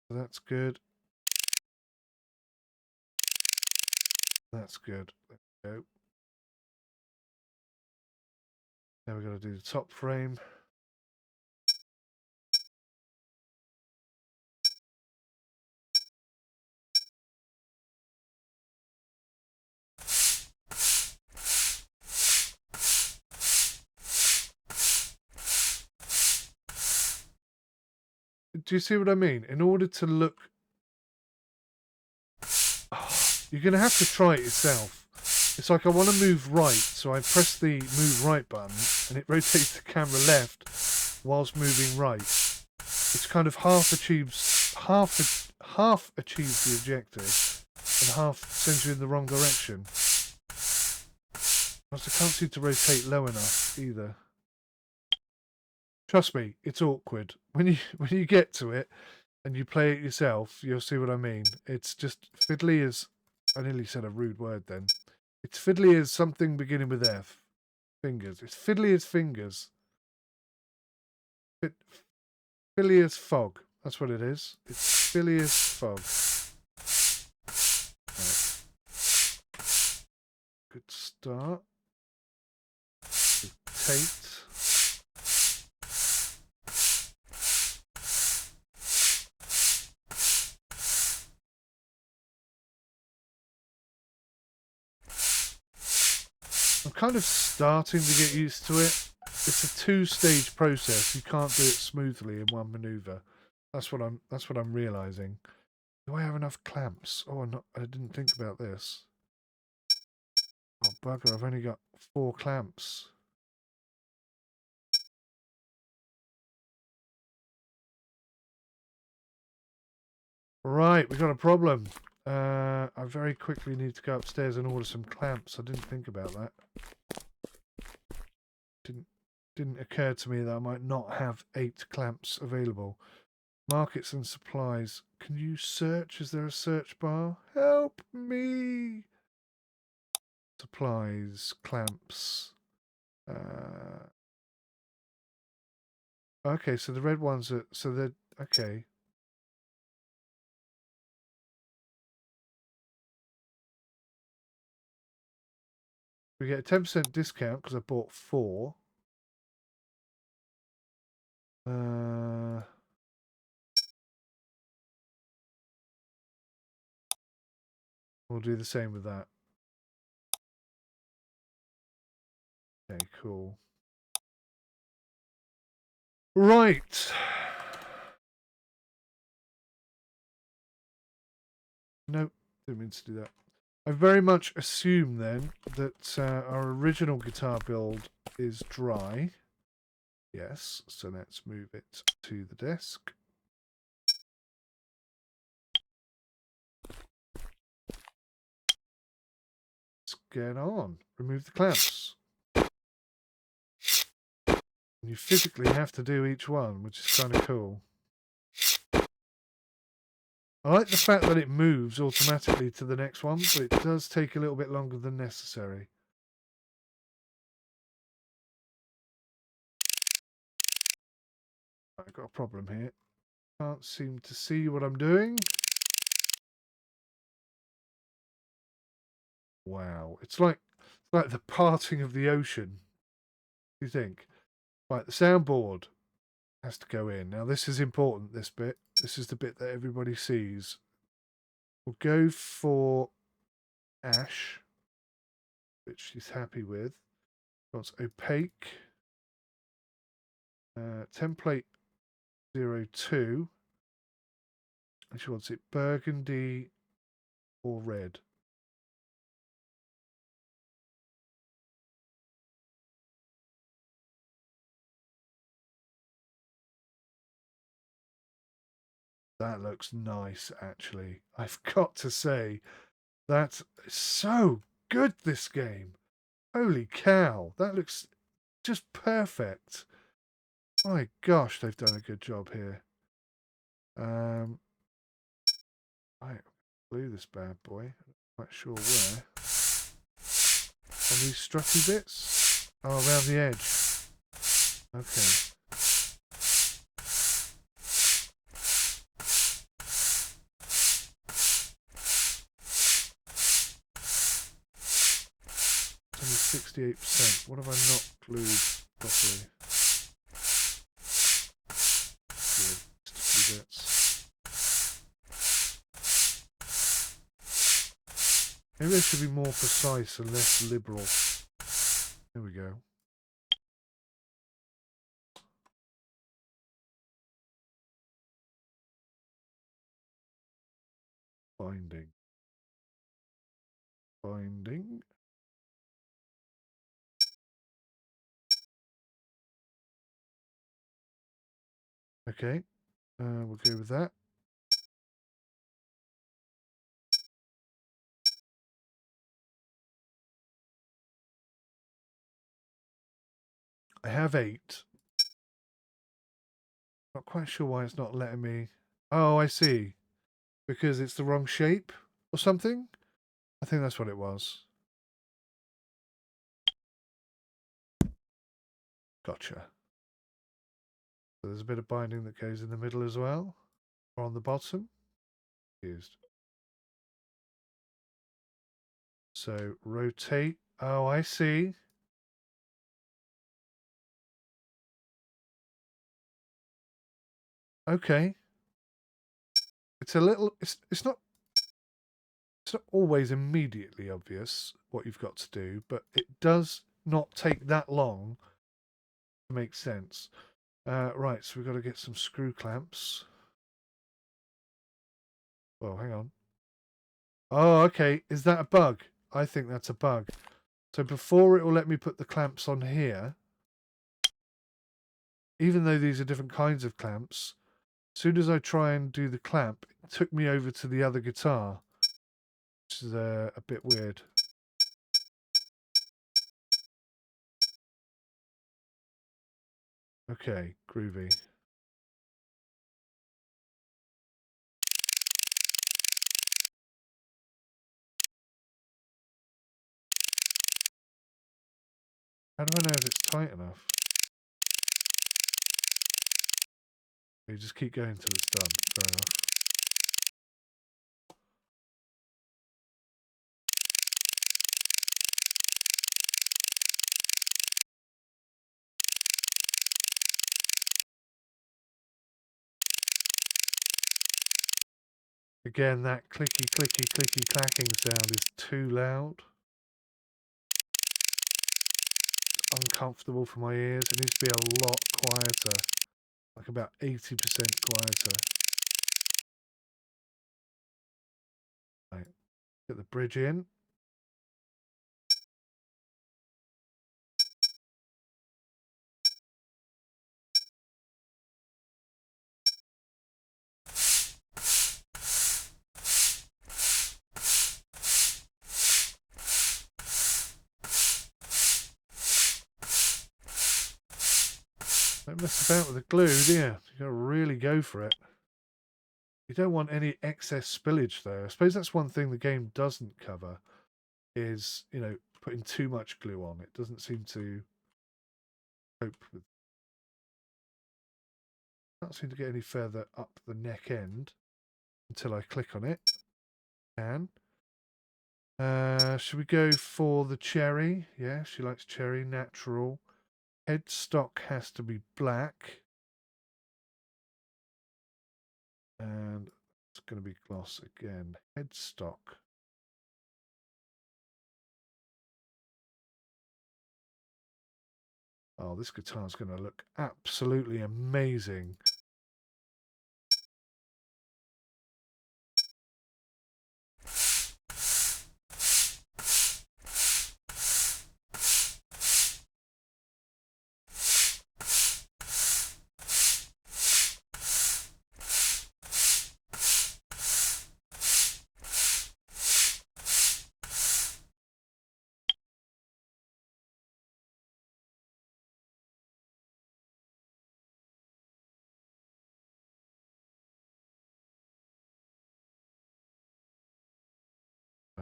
Speaker 2: That's good. That's good. There we go. Now we've got to do the top frame. Do you see what I mean? In order to look... Oh, you're going to have to try it yourself. It's like I want to move right, so I press the move right button and it rotates the camera left whilst moving right. It's kind of half achieves the objective and half sends you in the wrong direction. I can't seem to rotate low enough either. Trust me, it's awkward. When you get to it and you play it yourself, you'll see what I mean. It's just fiddly as... I nearly said a rude word then. It's fiddly as something beginning with F. Fingers. It's fiddly as fingers. Fiddly as fog. That's what it is. It's fiddly as fog. Right. Good start. Rotate. I'm kind of starting to get used to it. It's a two-stage process. You can't do it smoothly in one maneuver. That's what I'm realizing. Do I have enough clamps? Oh, I didn't think about this. Oh bugger! I've only got 4 clamps. Right, we've got a problem. I very quickly need to go upstairs and order some clamps. I didn't think about that. Didn't occur to me that I might not have 8 clamps available. Markets and supplies. Can you search? Is there a search bar? Help me! Supplies, clamps. Okay, so the red ones are... So they're... Okay. We get a 10% discount because I bought 4. We'll do the same with that. Okay, cool. Right. Nope, didn't mean to do that. I very much assume then that our original guitar build is dry. Yes, so let's move it to the desk. Let's get on. Remove the clamps. You physically have to do each one, which is kind of cool. I like the fact that it moves automatically to the next one, but it does take a little bit longer than necessary. I've got a problem here. Can't seem to see what I'm doing. Wow, it's like the parting of the ocean. You think? Right, the soundboard has to go in. Now this is important, this bit. This is the bit that everybody sees. We'll go for Ash, which she's happy with. Wants opaque. Template 02. And she wants it burgundy or red. That looks nice, actually. I've got to say, that's so good, this game. Holy cow, that looks just perfect. My gosh, they've done a good job here. Right, glue this bad boy. I'm not quite sure where. On these strutty bits? Oh, around the edge. Okay. It's only 68%. What have I not glued properly? Sticky bits. Maybe I should be more precise and less liberal. There we go. Binding. Binding. Okay. We'll go with that. I have 8. Not quite sure why it's not letting me. Oh, I see. Because it's the wrong shape or something? I think that's what it was. Gotcha. So there's a bit of binding that goes in the middle as well. Or on the bottom. Used. So rotate. Oh, I see. Okay. It's a little. It's not always immediately obvious what you've got to do, but it does not take that long to make sense. Right, so we've got to get some screw clamps. Oh, hang on. Oh, okay. Is that a bug? I think that's a bug. So before it will let me put the clamps on here, even though these are different kinds of clamps, as soon as I try and do the clamp, it took me over to the other guitar, which is a bit weird. Okay, groovy. How do I know if it's tight enough? You just keep going till it's done. Fair enough. Again, that clicky, clicky, clicky, clacking sound is too loud. It's uncomfortable for my ears. It needs to be a lot quieter, like about 80% quieter. Right, get the bridge in. Don't mess about with the glue, do you? You've got to really go for it. You don't want any excess spillage though. I suppose that's one thing the game doesn't cover is, you know, putting too much glue on. It doesn't seem to cope with. Can't seem to get any further up the neck end until I click on it. Should we go for the cherry? Yeah, she likes cherry, natural. Headstock has to be black. And it's going to be gloss again. Headstock. Oh, this guitar is going to look absolutely amazing.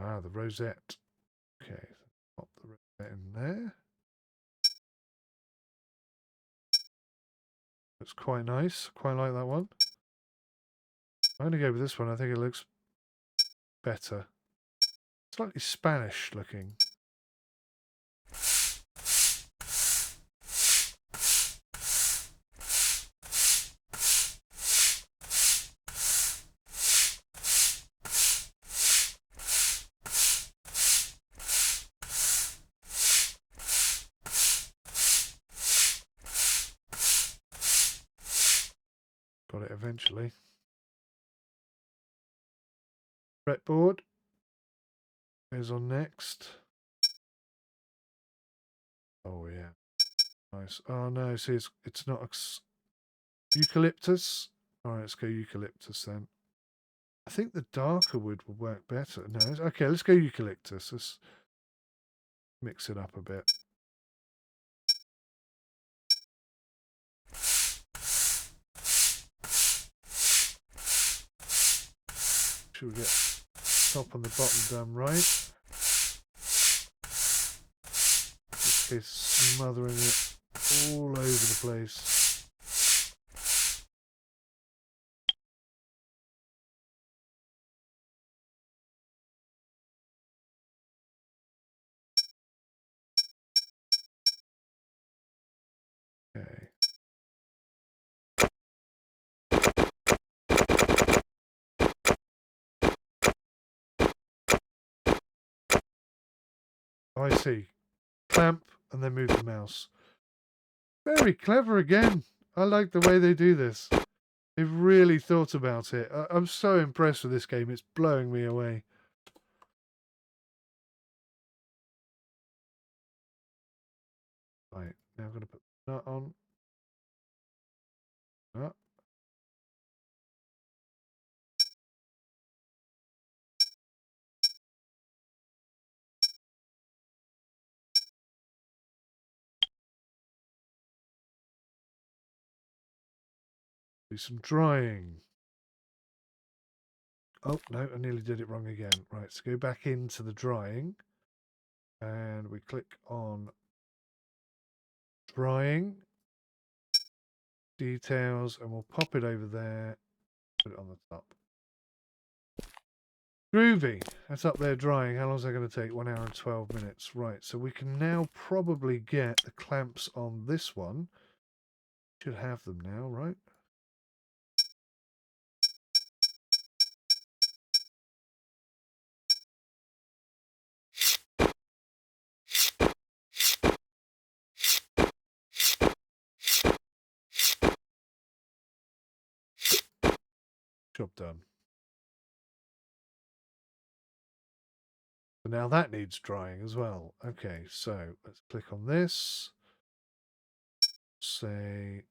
Speaker 2: Ah, the rosette. Okay, pop the rosette in there. Looks quite nice. Quite like that one. I'm going to go with this one. I think it looks better. Slightly Spanish looking. Got it eventually. Fretboard goes on next. Oh yeah, nice. Oh no, see, it's not eucalyptus. All right, let's go eucalyptus then. I think the darker wood will work better. No, okay, let's go eucalyptus. Let's mix it up a bit. Should we get top and the bottom done right? Just case smothering it all over the place. Okay. I see. Clamp and then move the mouse. Very clever again. I like the way they do this. They've really thought about it. I'm so impressed with this game. It's blowing me away. Right, now I'm going to put the nut on. Nut. Do some drying. Oh, no, I nearly did it wrong again. Right, so go back into the drying. And we click on drying. Details, and we'll pop it over there. Put it on the top. Groovy. That's up there drying. How long is that going to take? 1 hour and 12 minutes. Right, so we can now probably get the clamps on this one. Should have them now, right? Job done. So now that needs drying as well. Okay, so let's click on this. Say,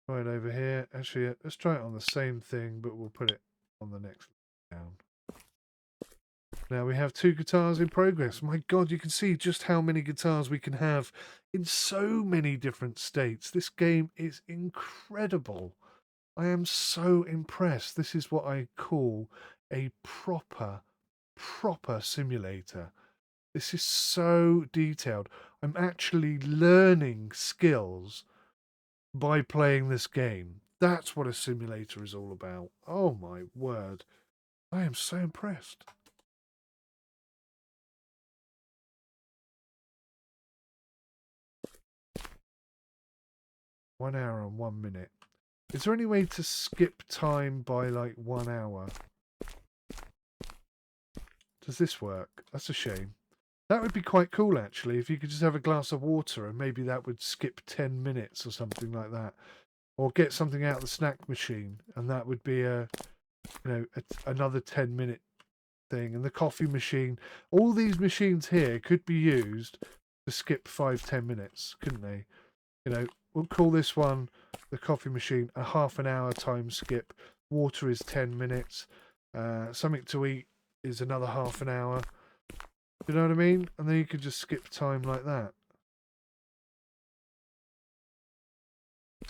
Speaker 2: right over here. Actually, let's try it on the same thing, but we'll put it on the next down. Now we have 2 guitars in progress. My God, you can see just how many guitars we can have in so many different states. This game is incredible. I am so impressed. This is what I call a proper simulator. This is so detailed. I'm actually learning skills by playing this game. That's what a simulator is all about. Oh my word. I am so impressed. One hour and 1 minute. Is there any way to skip time by like 1 hour? Does this work? That's a shame. That would be quite cool actually, if you could just have a glass of water and maybe that would skip 10 minutes or something like that. Or get something out of the snack machine and that would be another 10-minute thing. And the coffee machine, all these machines here could be used to skip 5-10 minutes, couldn't they? You know, we'll call this one the coffee machine, a half an hour time skip. Water is 10 minutes. Something to eat is another half an hour. You know what I mean? And then you could just skip time like that.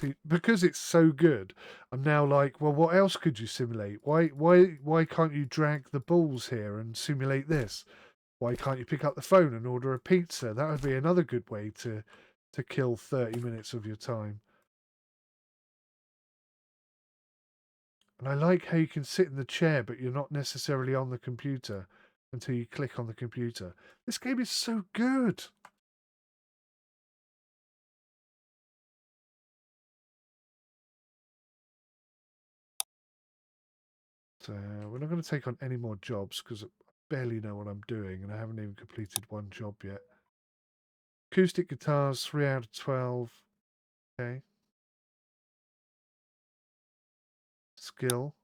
Speaker 2: See, because it's so good, I'm now like, well, what else could you simulate? Why can't you drag the balls here and simulate this? Why can't you pick up the phone and order a pizza? That would be another good way to kill 30 minutes of your time. And I like how you can sit in the chair, but you're not necessarily on the computer until you click on the computer. This game is so good. So we're not going to take on any more jobs because I barely know what I'm doing and I haven't even completed one job yet. Acoustic guitars, 3 out of 12. Okay. Skill.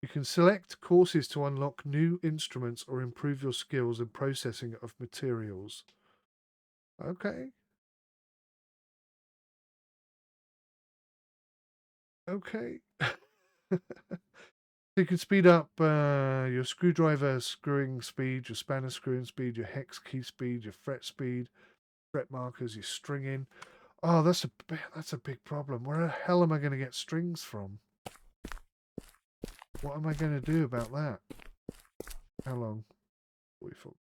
Speaker 2: You can select courses to unlock new instruments or improve your skills in processing of materials. Okay. Okay. You can speed up your screwdriver screwing speed, your spanner screwing speed, your hex key speed, your fret speed, fret markers, your stringing. Oh, that's a big problem. Where the hell am I going to get strings from? What am I going to do about that? How long? 44.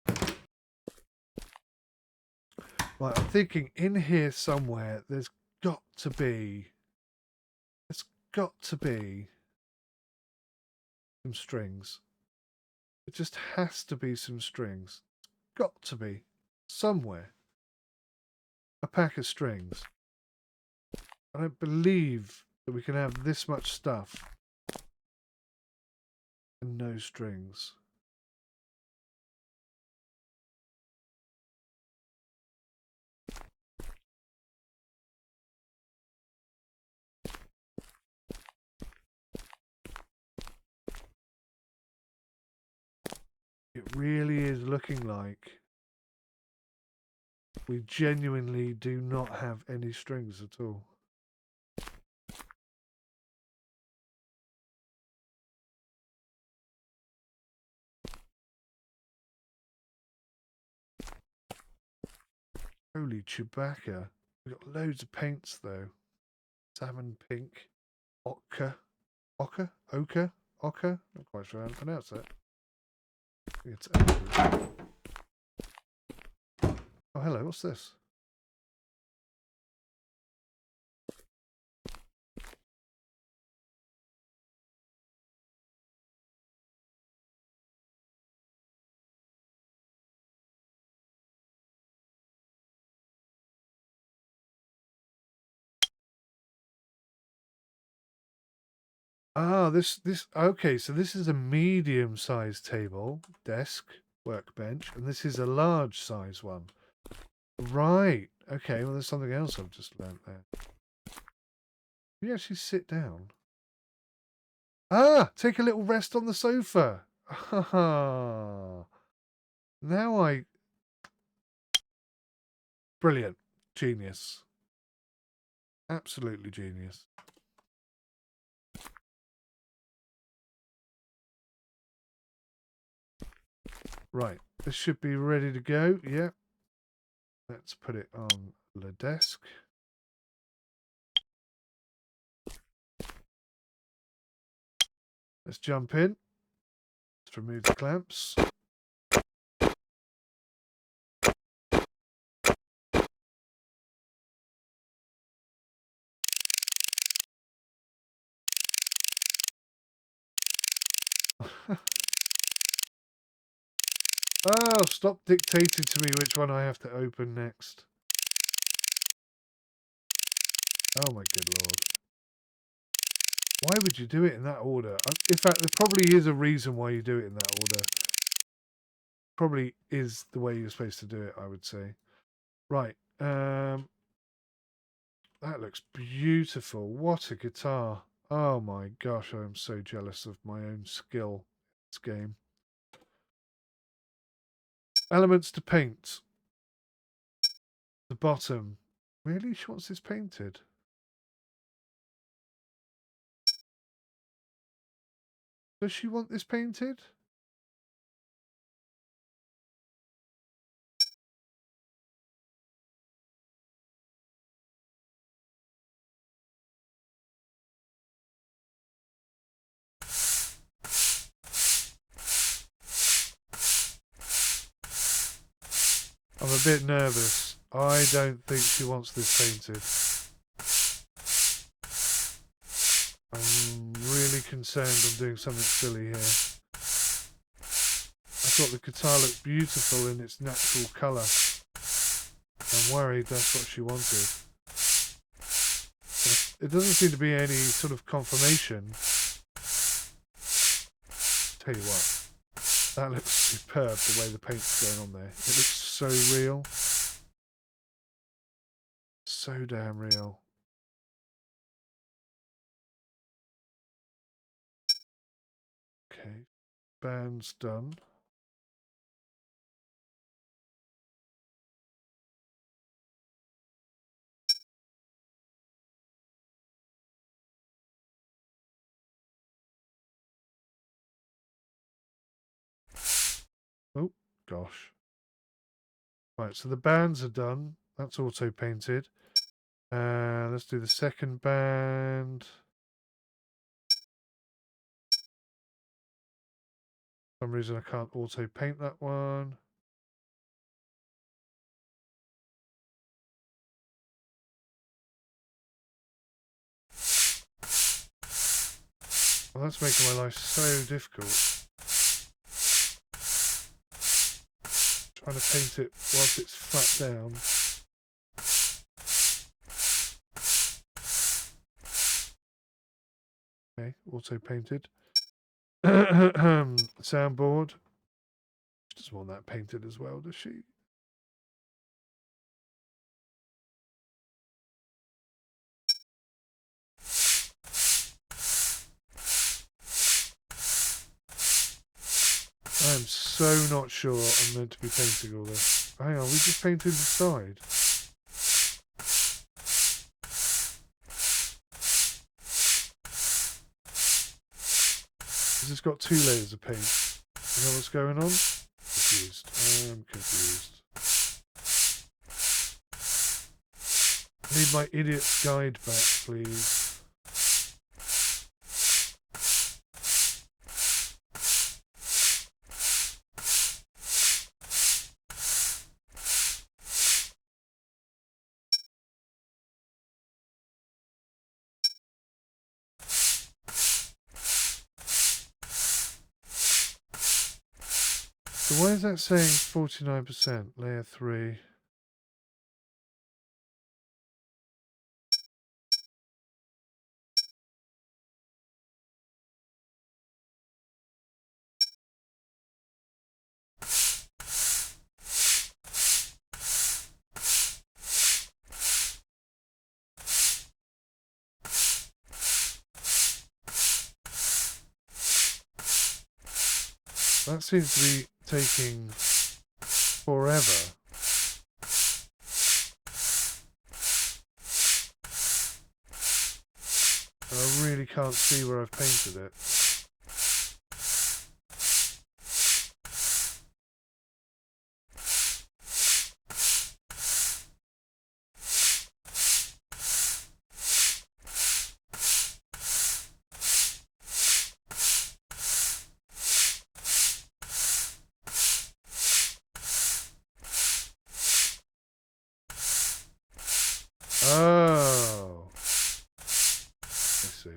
Speaker 2: 7. Right, I'm thinking in here somewhere there's got to be some strings. It just has to be some strings. It's got to be somewhere. A pack of strings. I don't believe that we can have this much stuff and no strings. It really is looking like we genuinely do not have any strings at all. Holy Chewbacca. We've got loads of paints though. Salmon pink. Ochre. Ochre? Ochre? Ochre? Not quite sure how to pronounce that. It's oh, hello, what's this? Ah, okay, so this is a medium-sized table, desk, workbench, and this is a large size one. Right. Okay, well, there's something else I've just learnt there. Can you actually sit down? Ah! Take a little rest on the sofa. Now I... Brilliant. Genius. Absolutely genius. Right. This should be ready to go. Yeah. Let's put it on the desk. Let's jump in. Let's remove the clamps. Oh, stop dictating to me which one I have to open next. Oh my good lord. Why would you do it in that order? In fact, there probably is a reason why you do it in that order. Probably is the way you're supposed to do it, I would say. Right. That looks beautiful. What a guitar. Oh my gosh, I am so jealous of my own skill in this game. Elements to paint. The bottom. Really? She wants this painted? Does she want this painted? I'm a bit nervous. I don't think she wants this painted. I'm really concerned I'm doing something silly here. I thought the guitar looked beautiful in its natural colour. I'm worried that's what she wanted. But it doesn't seem to be any sort of confirmation. Tell you what, that looks superb the way the paint's going on there. It looks so real. So damn real. Okay, band's done. Oh, gosh. Right, so the bands are done. That's auto painted. Let's do the second band. For some reason I can't auto paint that one. Well, that's making my life so difficult. Trying to paint it whilst it's flat down. Okay, auto painted. Soundboard. She doesn't want that painted as well, does she? I am so not sure I'm meant to be painting all this. Hang on, we just painted the side. It's got 2 layers of paint. You know what's going on? Confused. I'm confused. I need my idiot's guide back, please. So why is that saying 49%, layer 3? That seems to be taking forever. I really can't see where I've painted it. Oh, I see.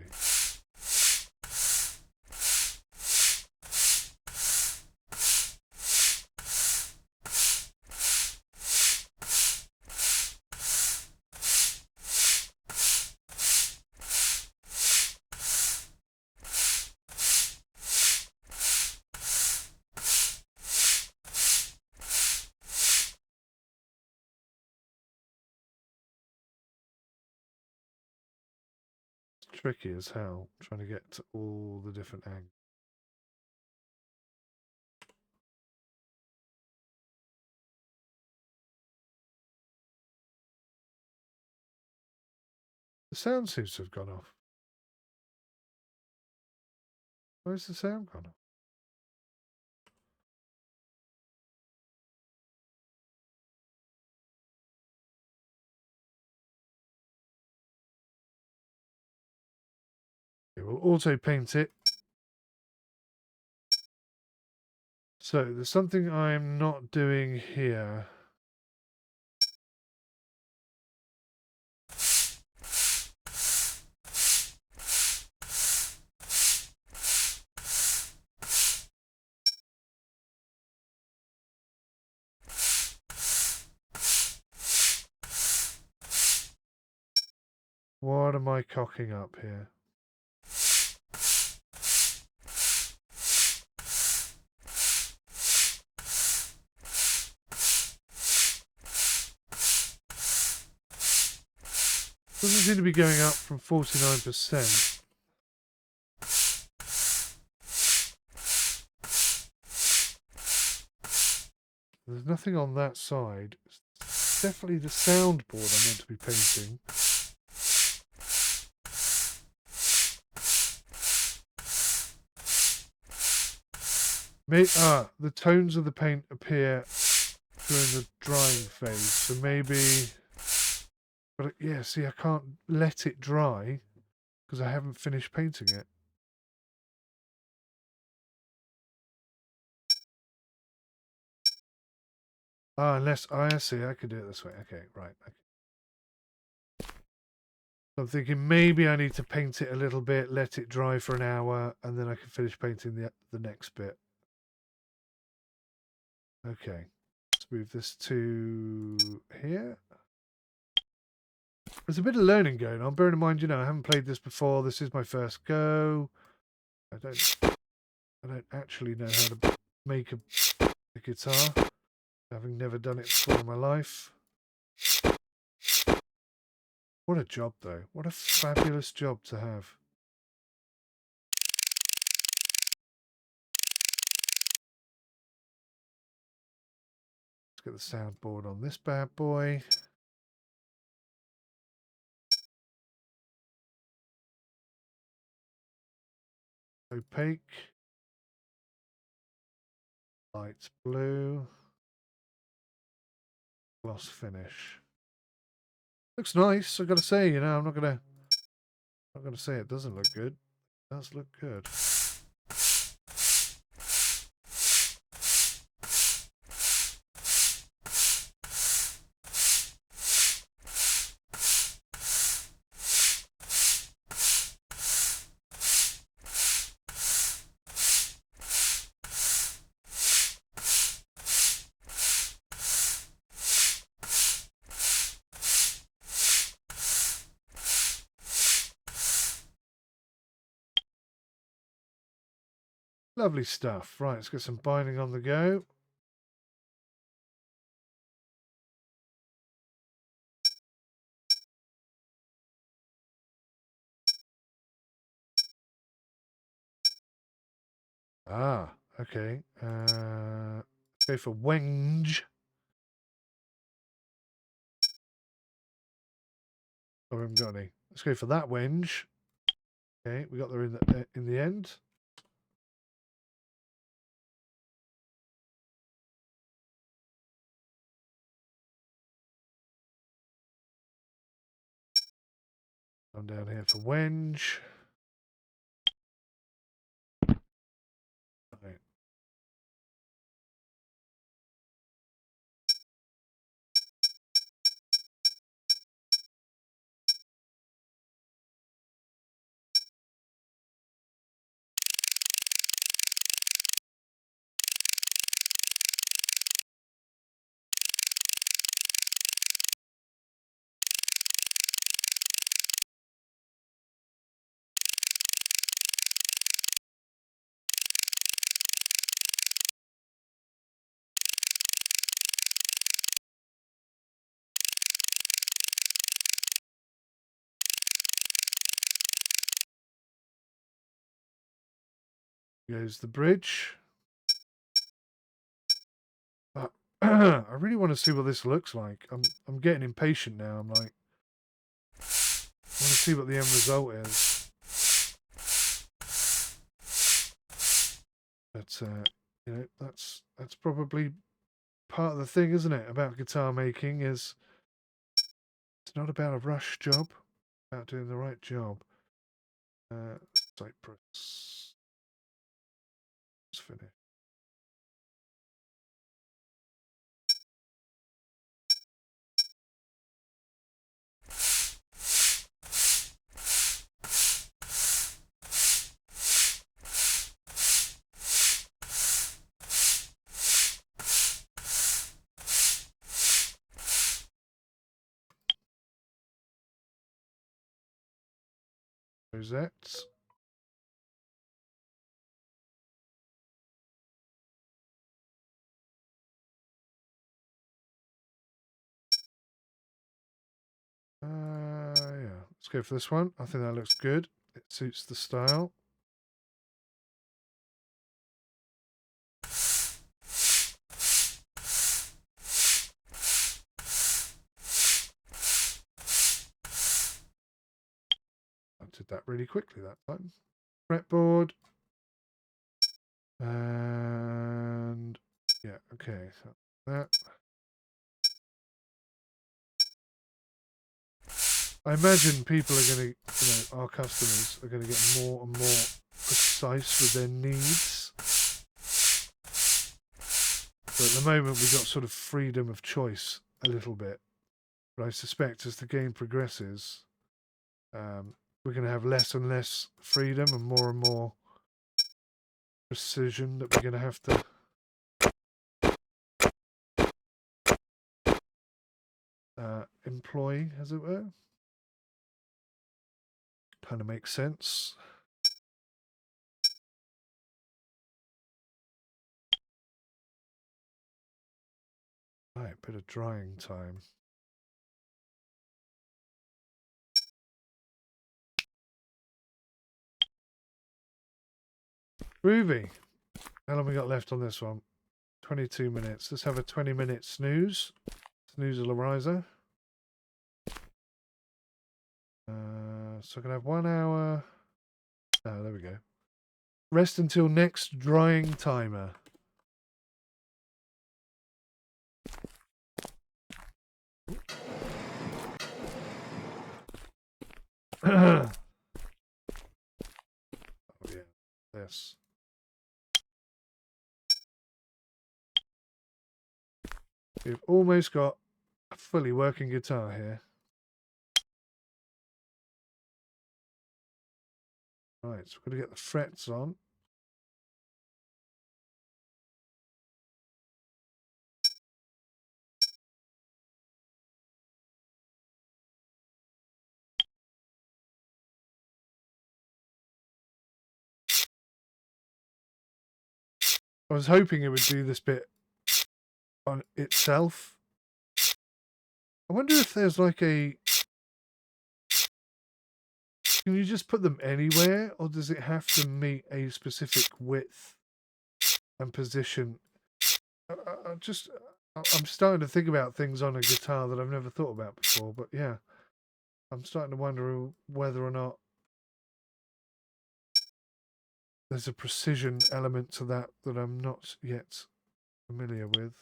Speaker 2: It's tricky as hell trying to get to all the different angles. The sound seems to have gone off. Where's the sound gone off? Okay, we'll auto paint it. So there's something I'm not doing here. What am I cocking up here? Doesn't seem to be going up from 49%. There's nothing on that side. It's definitely the soundboard I'm meant to be painting. The tones of the paint appear during the drying phase, so maybe... But yeah, see, I can't let it dry because I haven't finished painting it. Unless... I see, I could do it this way. Okay, right. Okay. So I'm thinking maybe I need to paint it a little bit, let it dry for an hour, and then I can finish painting the next bit. Okay. Let's move this to here. There's a bit of learning going on. Bearing in mind, I haven't played this before. This is my first go. I don't actually know how to make a guitar, having never done it before in my life. What a job, though. What a fabulous job to have. Let's get the soundboard on this bad boy. Opaque. Light blue. Gloss finish. Looks nice, I've got to say, I'm not gonna say it doesn't look good. It does look good. Lovely stuff. Right, let's get some binding on the go. Okay. Let's go for 𝗦𝘂𝗲𝗄𝗯𝗀. Oh, we haven't got any. Let's go for that 𝗦𝘂𝗲𝗄𝗯𝗲. Okay, we got there in the end. I'm down here for 𝗦𝘂𝗲𝗄𝗯𝗲. Right. Goes the bridge. I really want to see what this looks like. I'm getting impatient now. I'm like, I want to see what the end result is. But you know, that's probably part of the thing, isn't it? About guitar making is it's not about a rush job, it's about doing the right job. Cypress. Let's finish. Rosettes. Yeah, let's go for this one. I think that looks good. It suits the style. I did that really quickly that time. Fretboard. And yeah, okay. So that. I imagine people are going to, our customers are going to get more and more precise with their needs. So at the moment we've got sort of freedom of choice a little bit. But I suspect as the game progresses, we're going to have less and less freedom and more precision that we're going to have to employ, as it were. Kind of makes sense. Right, bit of drying time. Groovy. How long we got left on this one? 22 minutes. Let's have a 20-minute snooze. Snooze-a-larizer. So I can have 1 hour. Oh, there we go. Rest until next drying timer. Oh yeah, this. We've almost got a fully working guitar here. Right, so we're going to get the frets on. I was hoping it would do this bit on itself. I wonder if there's like a... Can you just put them anywhere, or does it have to meet a specific width and position. I'm starting to think about things on a guitar that I've never thought about before. But yeah, I'm starting to wonder whether or not there's a precision element to that I'm not yet familiar with.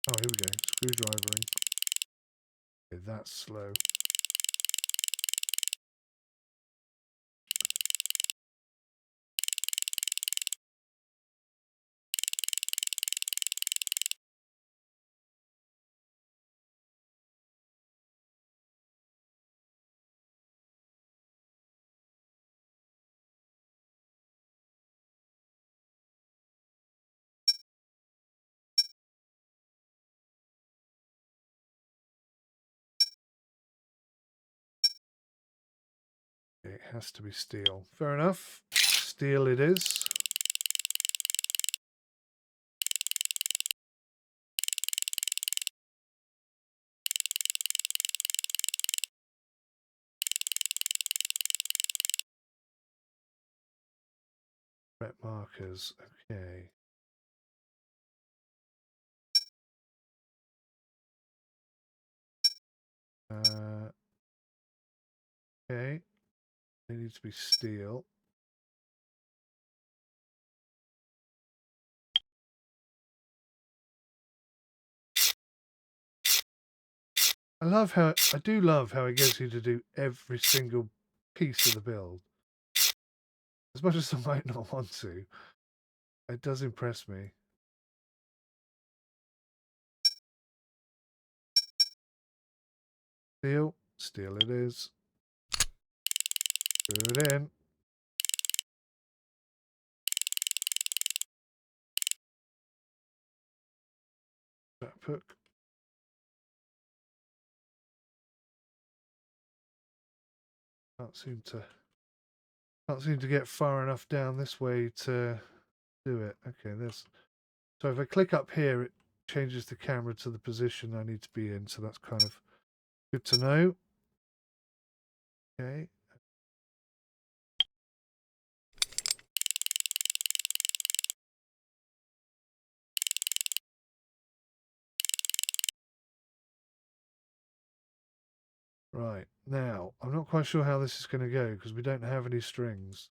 Speaker 2: Oh, here we go. Screwdrivering. Okay, that's slow. It has to be steel. Fair enough. Steel it is. Fret markers. Okay. Okay. They need to be steel. I do love how it gets you to do every single piece of the build. As much as I might not want to, it does impress me. Steel. Steel it is. Screw it in. That hook. Can't seem to get far enough down this way to do it. Okay, so if I click up here, it changes the camera to the position I need to be in. So that's kind of good to know. Okay. Right, now, I'm not quite sure how this is going to go because we don't have any strings.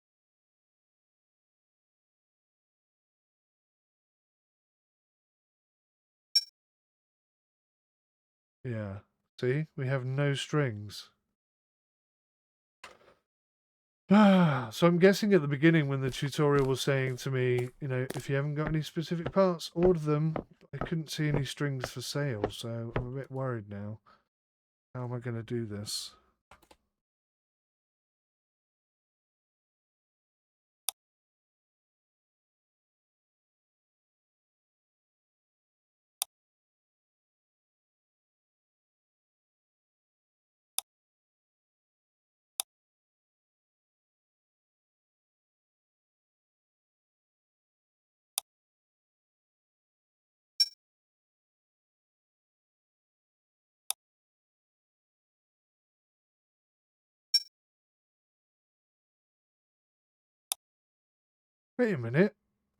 Speaker 2: Yeah, see, we have no strings. So I'm guessing at the beginning when the tutorial was saying to me, you know, if you haven't got any specific parts, order them. I couldn't see any strings for sale, so I'm a bit worried now. How am I going to do this? Wait a minute.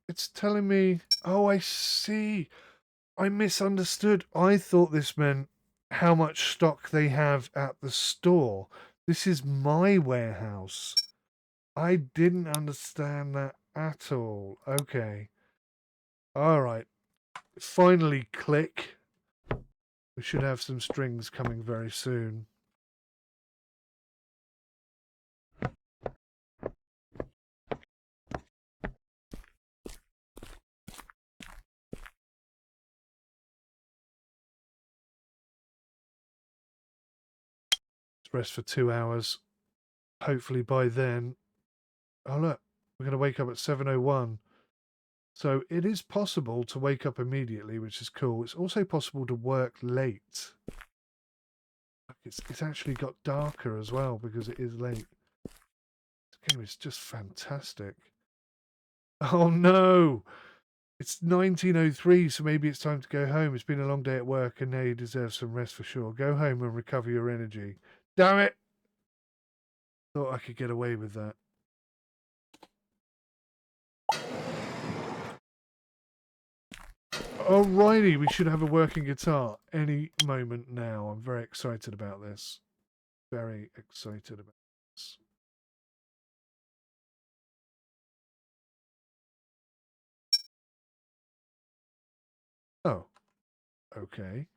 Speaker 2: It's telling me... Oh, I see. I misunderstood. I thought this meant how much stock they have at the store. This is my warehouse. I didn't understand that at all. Okay. All right. Finally, click. We should have some strings coming very soon. Rest for 2 hours. Hopefully by then... Oh, look. We're going to wake up at 7:01. So it is possible to wake up immediately, which is cool. It's also possible to work late. It's actually got darker as well because it is late. This game is just fantastic. Oh no! It's 19:03, so maybe it's time to go home. It's been a long day at work and now you deserve some rest for sure. Go home and recover your energy. Damn it! Thought I could get away with that. Alrighty, we should have a working guitar any moment now. I'm very excited about this. Very excited about this. Oh, okay.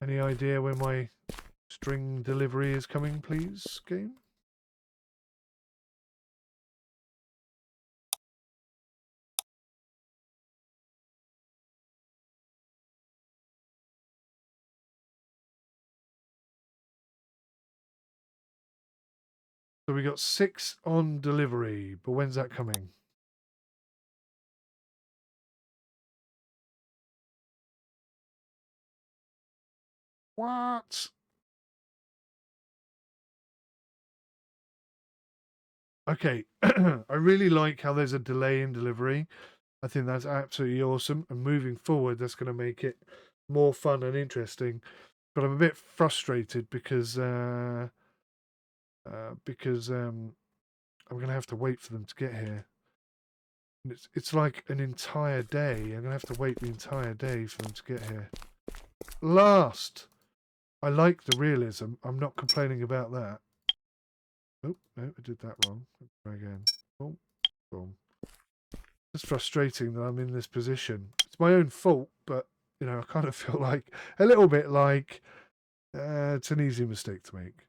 Speaker 2: Any idea when my string delivery is coming, please, game? So we got 6 on delivery, but when's that coming? What? Okay, I really like how there's a delay in delivery. I think that's absolutely awesome. And moving forward, that's going to make it more fun and interesting. But I'm a bit frustrated because I'm going to have to wait for them to get here. And it's like an entire day. I'm going to have to wait the entire day for them to get here. Last! I like the realism. I'm not complaining about that. Oh, no, I did that wrong. Let's try again. Boom, boom. It's frustrating that I'm in this position. It's my own fault, but, you know, I kind of feel like, a little bit like, it's an easy mistake to make.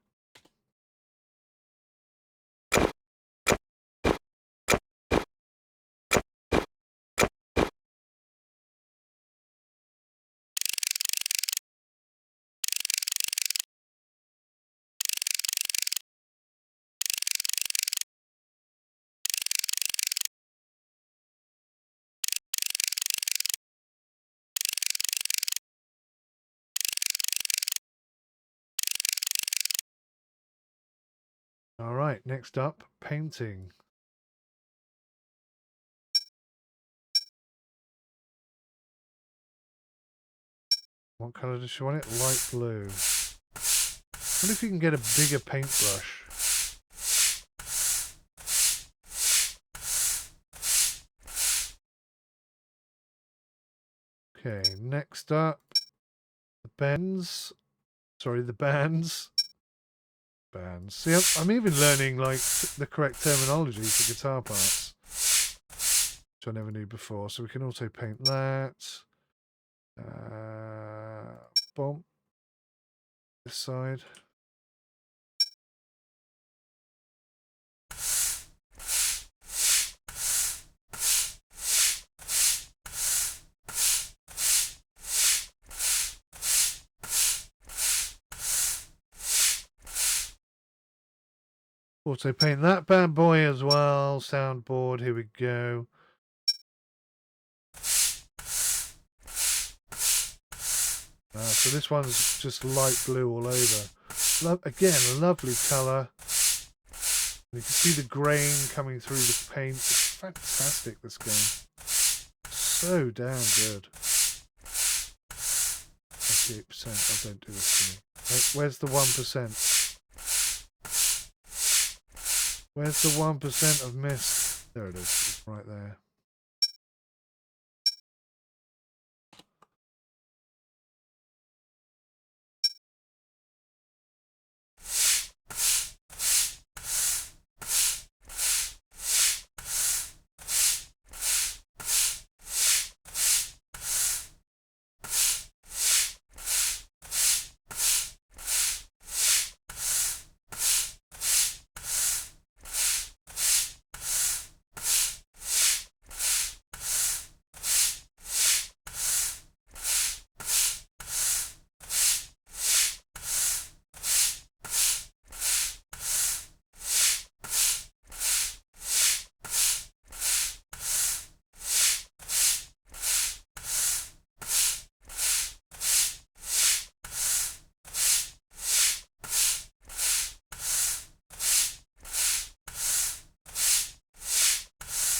Speaker 2: All right, next up, painting. What colour does she want it? Light blue. I wonder if you can get a bigger paintbrush. Okay, next up, the bands. Sorry, the bands. Bands. See, I'm even learning like the correct terminology for guitar parts, which I never knew before. So we can auto paint that. Boom. This side. Auto paint that bad boy as well. Soundboard, here we go. So this one's just light blue all over. Again, a lovely colour. You can see the grain coming through the paint. It's fantastic, this game. So damn good. 98%. Oh, don't do this to me. Where's the 1%? Where's the 1% of mist? There it is. It's right there.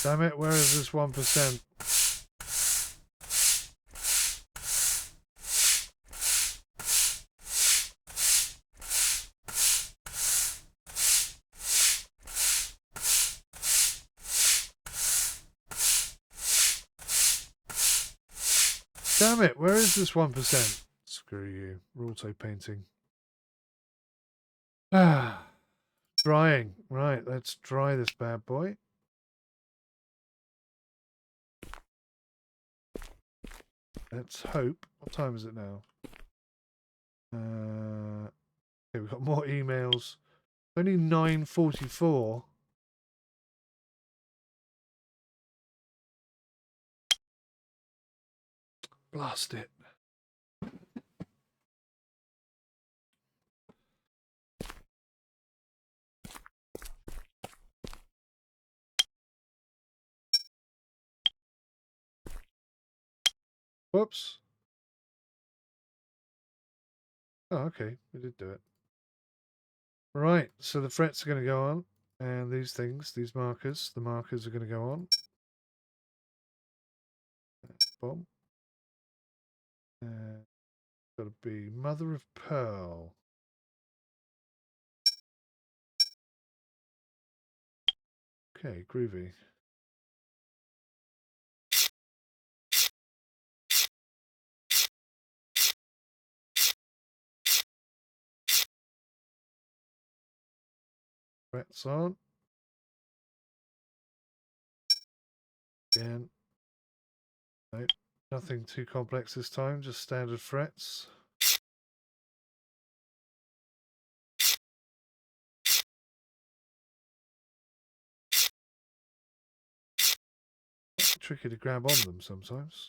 Speaker 2: Damn it, where is this 1%? Damn it, where is this 1%? Screw you. We're auto painting. Ah, drying. Right, let's dry this bad boy. Let's hope. What time is it now? Okay, we've got more emails. Only 9:44. Blast it. Whoops. Oh, okay. We did do it. Right, so the frets are going to go on. And these things, these markers, the markers are going to go on. Boom. Got to be mother of pearl. Okay, groovy. Frets on. Again. Nope. Nothing too complex this time, just standard frets. Tricky to grab on them sometimes.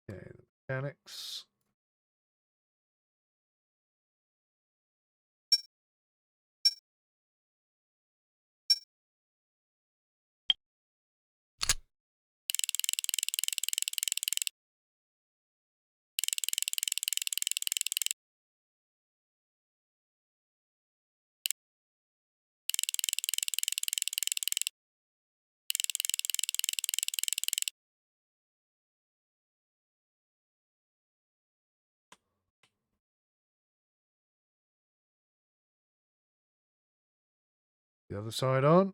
Speaker 2: Okay, the mechanics. The other side on.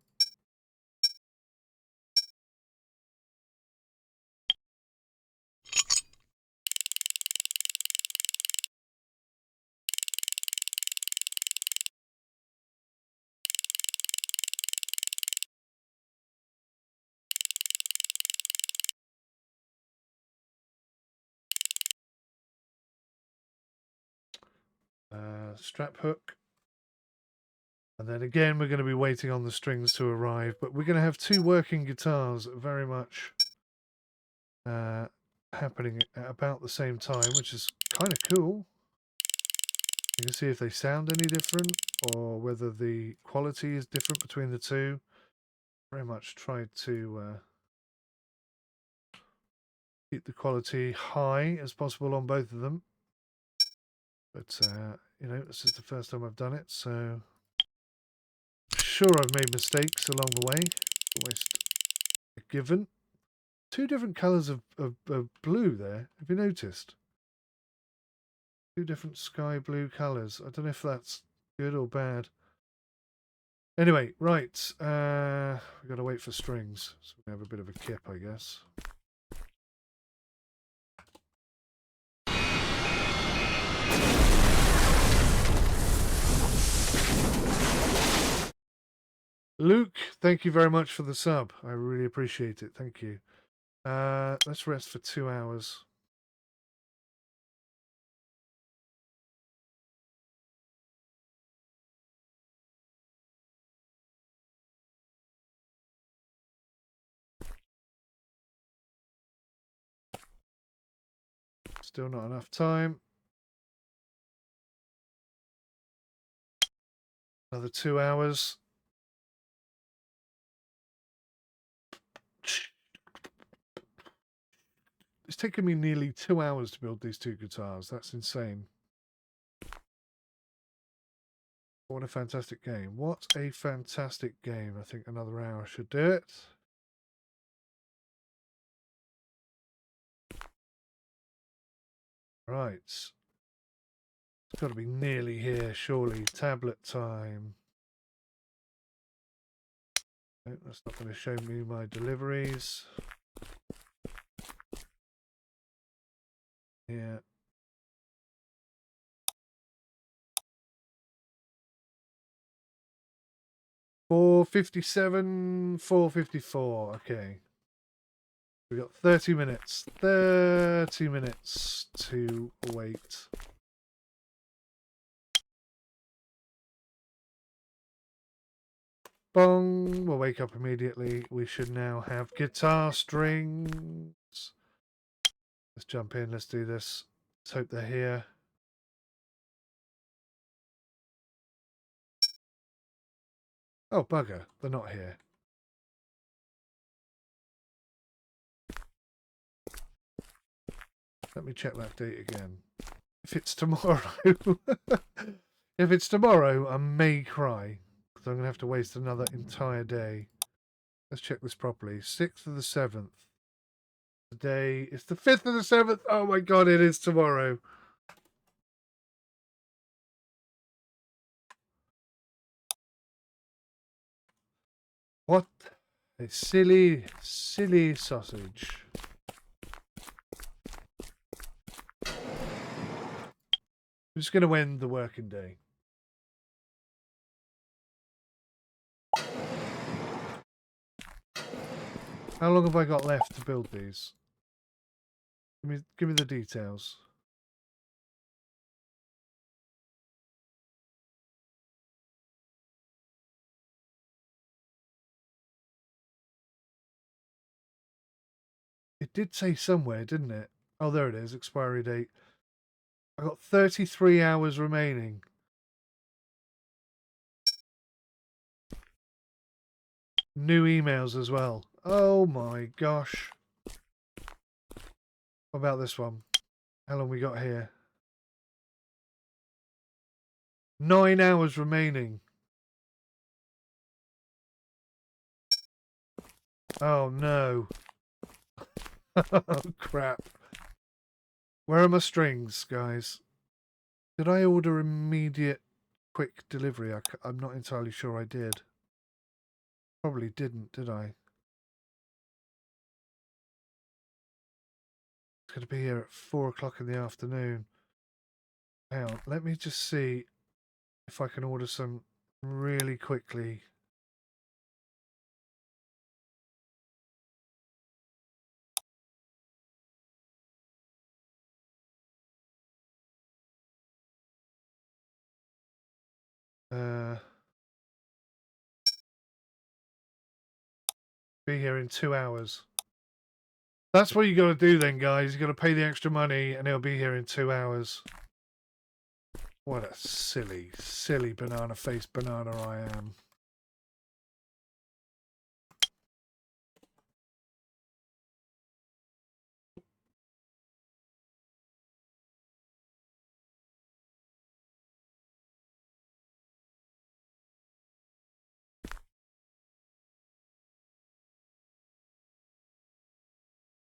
Speaker 2: Strap hook. And then again, we're going to be waiting on the strings to arrive, but we're going to have two working guitars very much happening at about the same time, which is kind of cool. You can see if they sound any different or whether the quality is different between the two. Very much tried to keep the quality high as possible on both of them. But, you know, this is the first time I've done it, so sure I've made mistakes along the way. Almost a given. Two different colours of blue there. Have you noticed? Two different sky blue colours. I don't know if that's good or bad. Anyway, right. We've got to wait for strings. So we have a bit of a kip, I guess. Luke, thank you very much for the sub. I really appreciate it. Thank you. Let's rest for 2 hours. Still not enough time. Another 2 hours. It's taken me nearly 2 hours to build these two guitars. That's insane. What a fantastic game. What a fantastic game. I think another hour should do it. Right. It's got to be nearly here, surely. Tablet time. No, that's not going to show me my deliveries. Yeah. $4.57, $4.54. Okay. We got 30 minutes. 30 minutes to wait. Bong. We'll wake up immediately. We should now have guitar strings. Let's jump in. Let's do this. Let's hope they're here. Oh, bugger. They're not here. Let me check that date again. If it's tomorrow, if it's tomorrow, I may cry because I'm going to have to waste another entire day. Let's check this properly. 6th of the 7th. Today is the 5th of the 7th. Oh my god, it is tomorrow. What a silly, silly sausage. I'm just going to end the working day. How long have I got left to build these? Give me the details. It did say somewhere, didn't it? Oh, there it is. Expiry date. I've got 33 hours remaining. New emails as well. Oh my gosh. What about this one? How long we got here? 9 hours remaining. Oh no. Oh crap. Where are my strings, guys? Did I order immediate quick delivery? I'm not entirely sure I did. Probably didn't, did I? It's going to be here at 4 o'clock in the afternoon. Hang on, let me just see if I can order some really quickly. Be here in 2 hours. That's what you got to do then, guys. You got to pay the extra money and it'll be here in 2 hours. What a silly, silly banana-faced banana I am.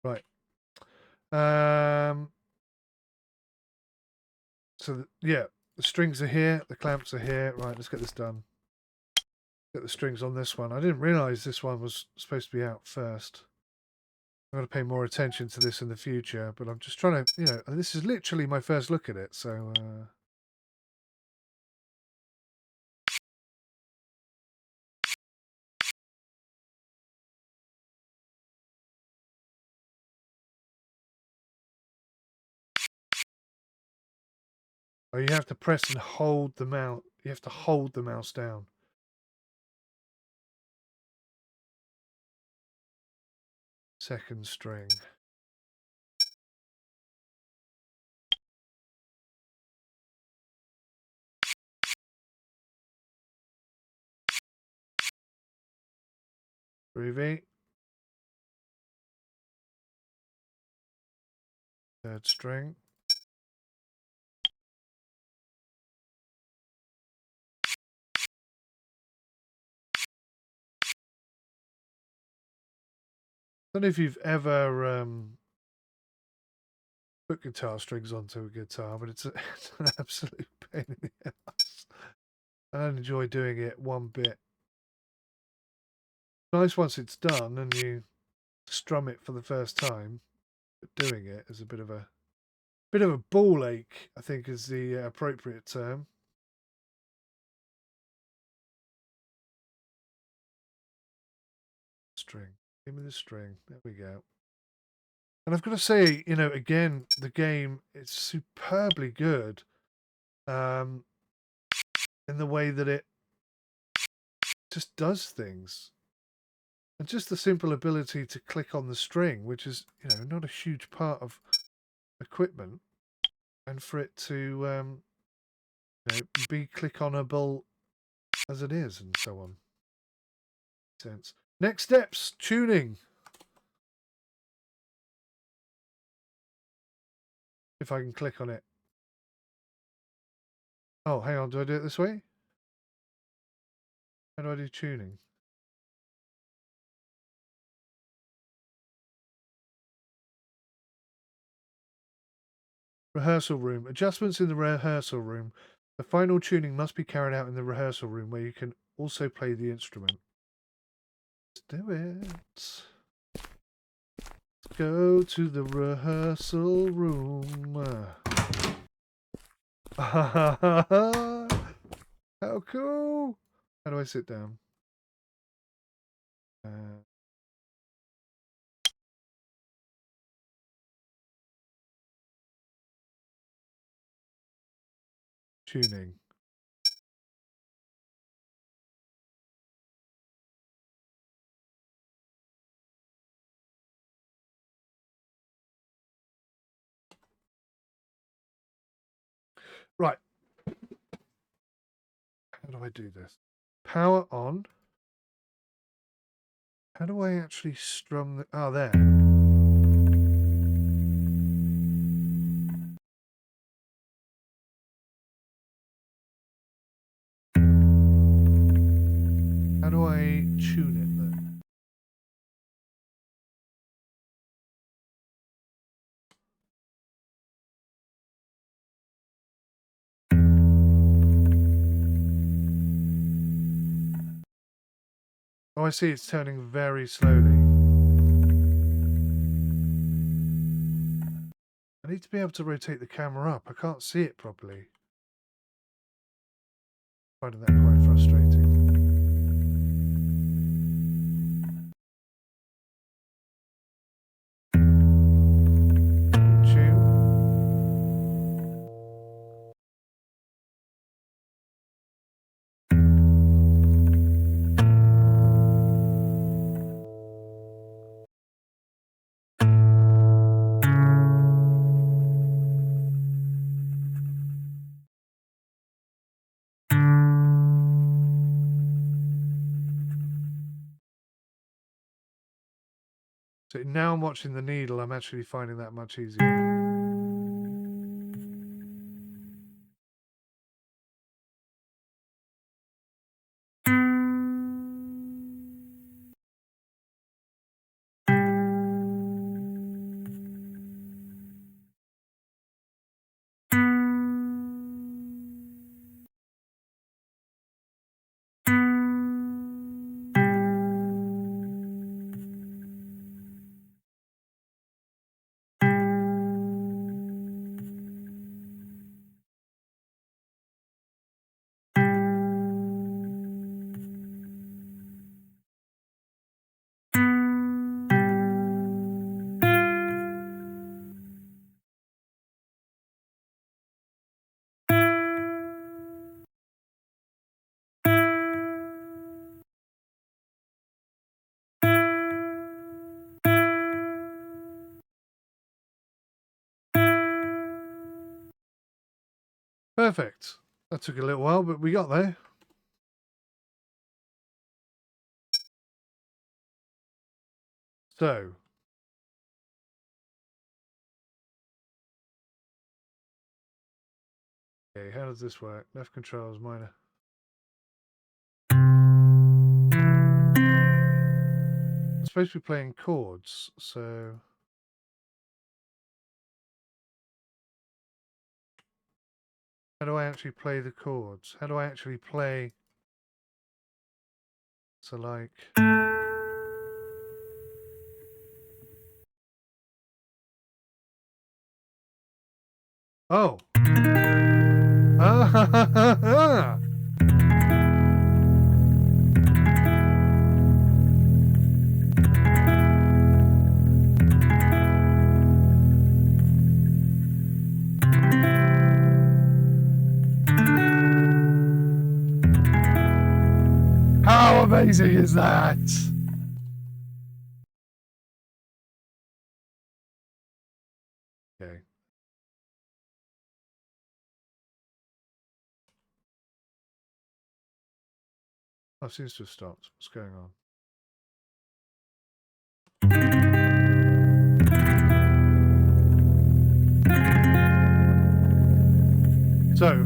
Speaker 2: Right. So, yeah, the strings are here. The clamps are here. Right, let's get this done. Get the strings on this one. I didn't realise this one was supposed to be out first. I'm going to pay more attention to this in the future, but I'm just trying to, you know, this is literally my first look at it, so... Oh, you have to press and hold the mouse. You have to hold the mouse down. Second string. Groovy. Third string. I don't know if you've ever put guitar strings onto a guitar, but it's an absolute pain in the ass. I don't enjoy doing it one bit. Nice once it's done and you strum it for the first time, but doing it is a bit of a ball ache, I think is the appropriate term. String. Give me the string. There we go. And I've got to say, you know, again, the game is superbly good in the way that it just does things. And just the simple ability to click on the string, which is, you know, not a huge part of equipment, and for it to, you know, be click-onable as it is, and so on. Sense. Next steps, tuning. If I can click on it. Oh, hang on, do I do it this way? How do I do tuning? Rehearsal room. Adjustments in the rehearsal room. The final tuning must be carried out in the rehearsal room, where you can also play the instrument. Let's do it. Let's go to the rehearsal room. How cool! How do I sit down? Tuning. Right. How do I do this? Power on. How do I actually strum the... Oh, there. How do I tune it, though? Oh, I see it's turning very slowly. I need to be able to rotate the camera up. I can't see it properly. Finding that quite frustrating. Tune. So now I'm watching the needle, I'm actually finding that much easier. Perfect. That took a little while, but we got there. So, okay, how does this work? Left controls, minor. I'm supposed to be playing chords, so How do I actually play the chords? How do I actually play? So like... Oh! Ah! How amazing is that? Okay. Oh, it seems to have stopped. What's going on? So...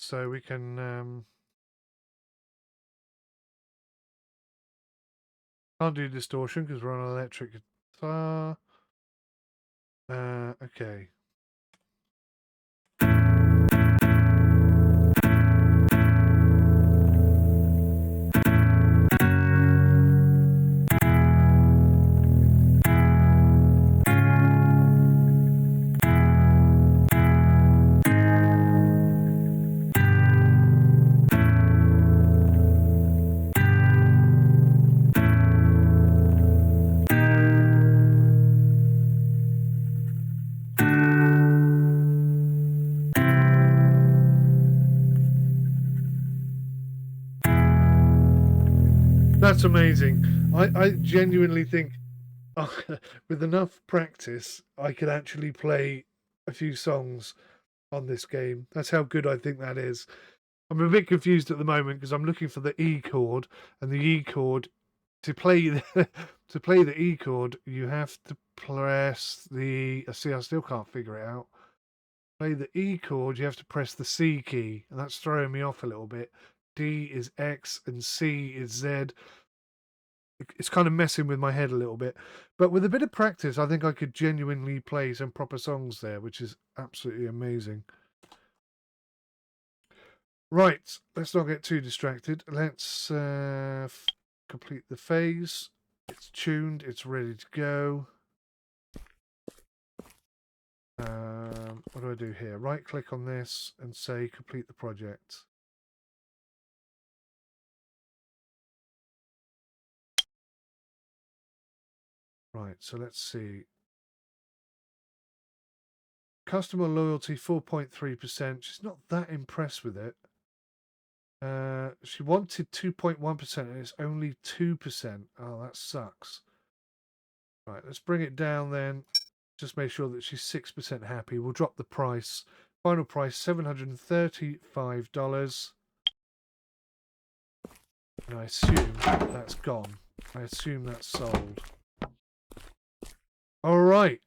Speaker 2: So we can can't do distortion because we're on an electric guitar. Okay. That's amazing. I genuinely think with enough practice, I could actually play a few songs on this game. That's how good I think that is. I'm a bit confused at the moment because I'm looking for the E chord, and the E chord to play to play the E chord, you have to press the. See, I still can't figure it out. Play the E chord, you have to press the C key, and that's throwing me off a little bit. D is X and C is Z. It's kind of messing with my head a little bit. But with a bit of practice, I think I could genuinely play some proper songs there, which is absolutely amazing. Right, let's not get too distracted. Let's complete the phase. It's tuned, it's ready to go. What do I do here? Right click on this and say complete the project. Right, so let's see. Customer loyalty 4.3%. She's not that impressed with it. She wanted 2.1% and it's only 2%. Oh, that sucks. Right, let's bring it down then. Just make sure that she's 6% happy. We'll drop the price. Final price $735. And I assume that's gone. I assume that's sold. All right.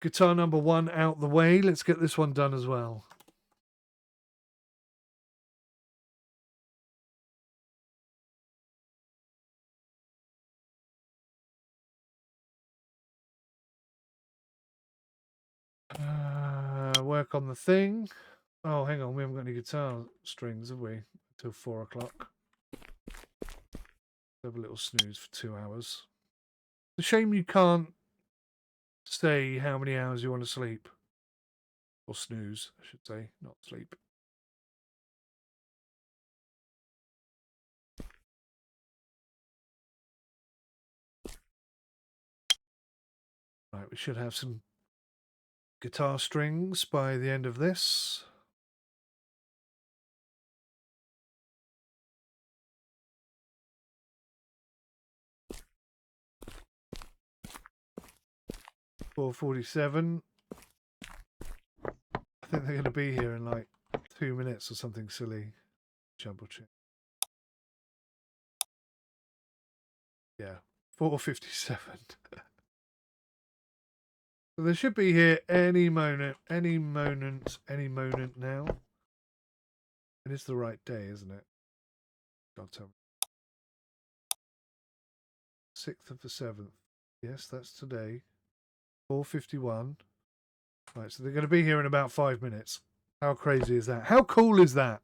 Speaker 2: Guitar number 1 out the way. Let's get this one done as well. Work on the thing. Oh, hang on. We haven't got any guitar strings, have we? Till 4 o'clock. Have a little snooze for 2 hours. It's a shame you can't say how many hours you want to sleep. Or snooze, I should say, not sleep. Right, we should have some guitar strings by the end of this. 𝗤𝗂𝗃𝗬𝗁. I think they're going to be here in like 2 minutes or something silly. Jumble check. Yeah, 4:57. So they should be here any moment now. It is the right day, isn't it? God tell me. 6th of the 7th. Yes, that's today. 4:51. Right, so they're going to be here in about 5 minutes. How crazy is that? How cool is that?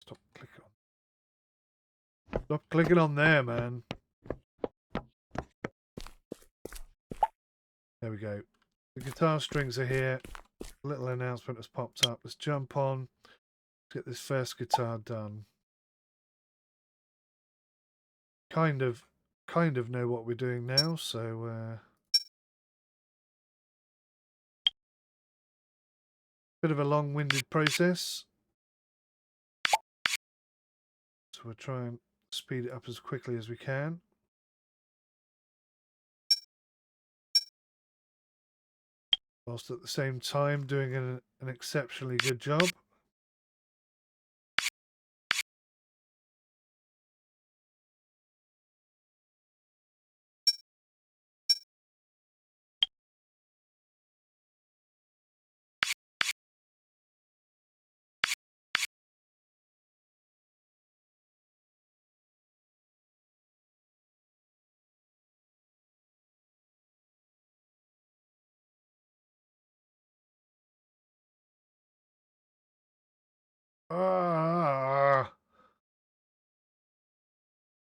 Speaker 2: Stop clicking on. Stop clicking on there, man. There we go. The guitar strings are here. A little announcement has popped up. Let's jump on. Let's get this first guitar done. Kind of know what we're doing now, so bit of a long-winded process. So we'll try and speed it up as quickly as we can. Whilst at the same time doing an exceptionally good job.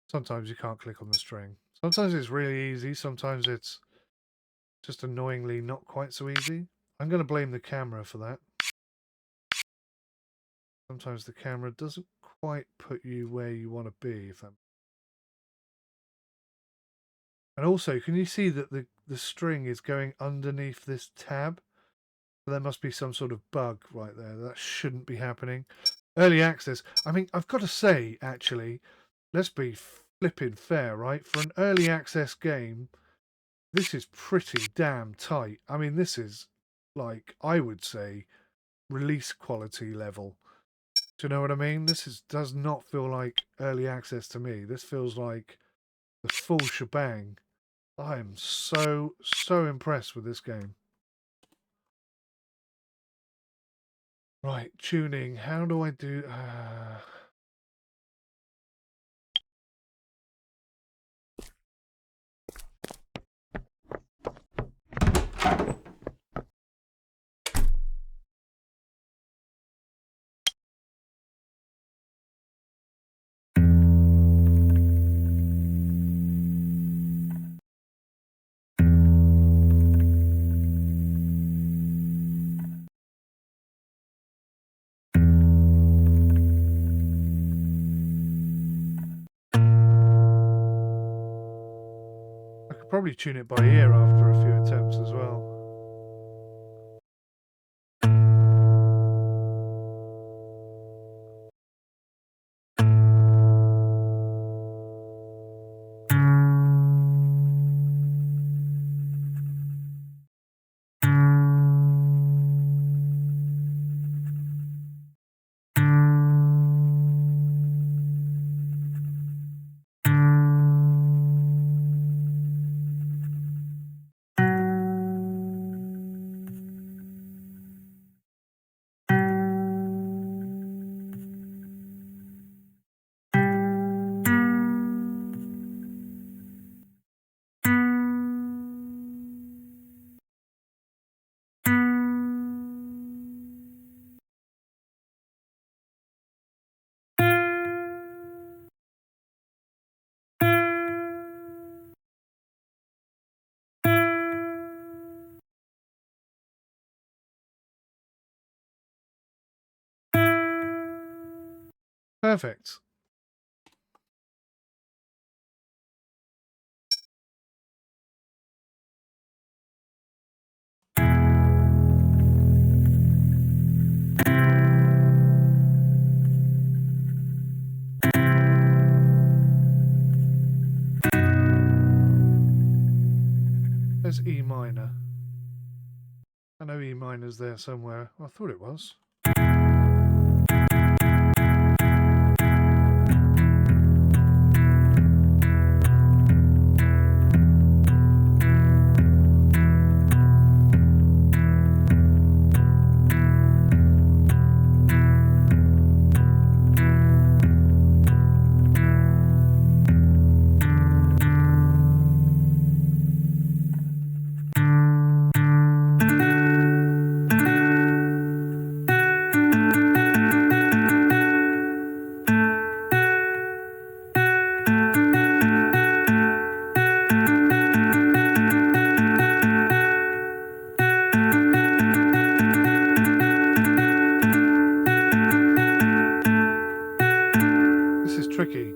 Speaker 2: Sometimes you can't click on the string. Sometimes it's really easy. Sometimes it's just annoyingly not quite so easy. I'm going to blame the camera for that. Sometimes the camera doesn't quite put you where you want to be. And also, can you see that the string is going underneath this tab? So there must be some sort of bug right there. That shouldn't be happening. Early access. I mean, I've got to say, actually, let's be flipping fair, right? For an early access game, this is pretty damn tight. I mean, this is like, I would say, release quality level. Do you know what I mean? This does not feel like early access to me. This feels like the full shebang. I am so impressed with this game. Right, tuning. How do I do... probably tune it by ear after a few attempts as well. Perfect. Where's E minor? I know E minor's there somewhere. I thought it was. Tricky.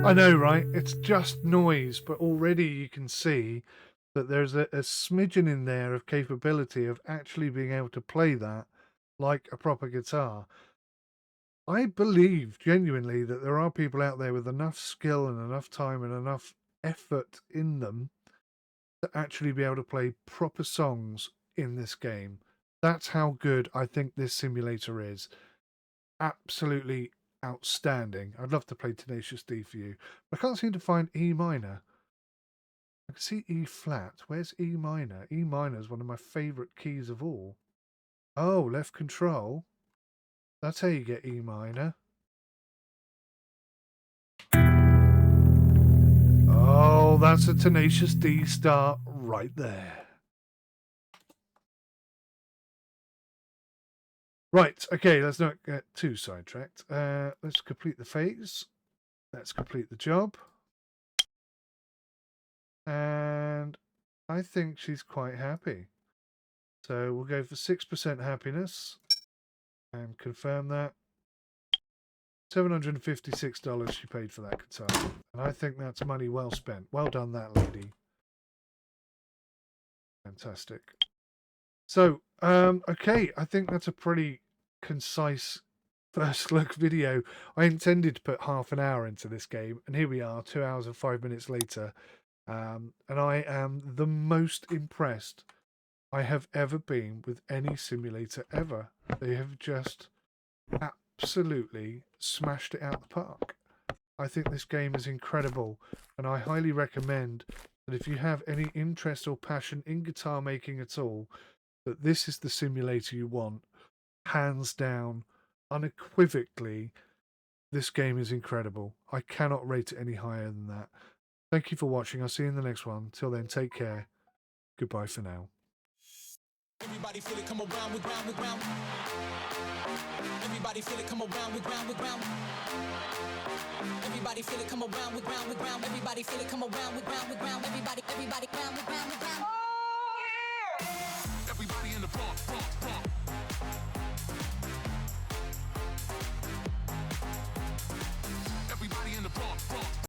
Speaker 2: I know, right? It's just noise, but already you can see that there's a smidgen in there of capability of actually being able to play that like a proper guitar. I believe genuinely that there are people out there with enough skill and enough time and enough effort in them to actually be able to play proper songs in this game. That's how good I think this simulator is. Absolutely outstanding. I'd love to play Tenacious D for you, but I can't seem to find E minor. I can see E flat. Where's E minor? E minor is one of my favourite keys of all. Oh, left control. That's how you get E minor. Oh, that's a Tenacious D start right there. Right, okay, let's not get too sidetracked. Let's complete the phase. Let's complete the job. And I think she's quite happy. So we'll go for 6% happiness and confirm that. $756 she paid for that guitar. And I think that's money well spent. Well done, that lady. Fantastic. So, okay, I think that's a pretty concise first look video. I intended to put half an hour into this game, and here we are, 2 hours and 5 minutes later. And I am the most impressed I have ever been with any simulator ever. They have just absolutely smashed it out the park. I think this game is incredible, and I highly recommend that if you have any interest or passion in guitar making at all, that this is the simulator you want. Hands down, unequivocally, this game is incredible. I cannot rate it any higher than that. Thank you for watching. I'll see you in the next one. Till then, take care. Goodbye for now.
Speaker 1: Everybody feel it, come around with ground with ground. Everybody feel it, come around with ground with ground. Everybody feel it, come around with ground with ground. Everybody feel it, come around with ground with ground. Everybody ground with ground with ground. Everybody in the front.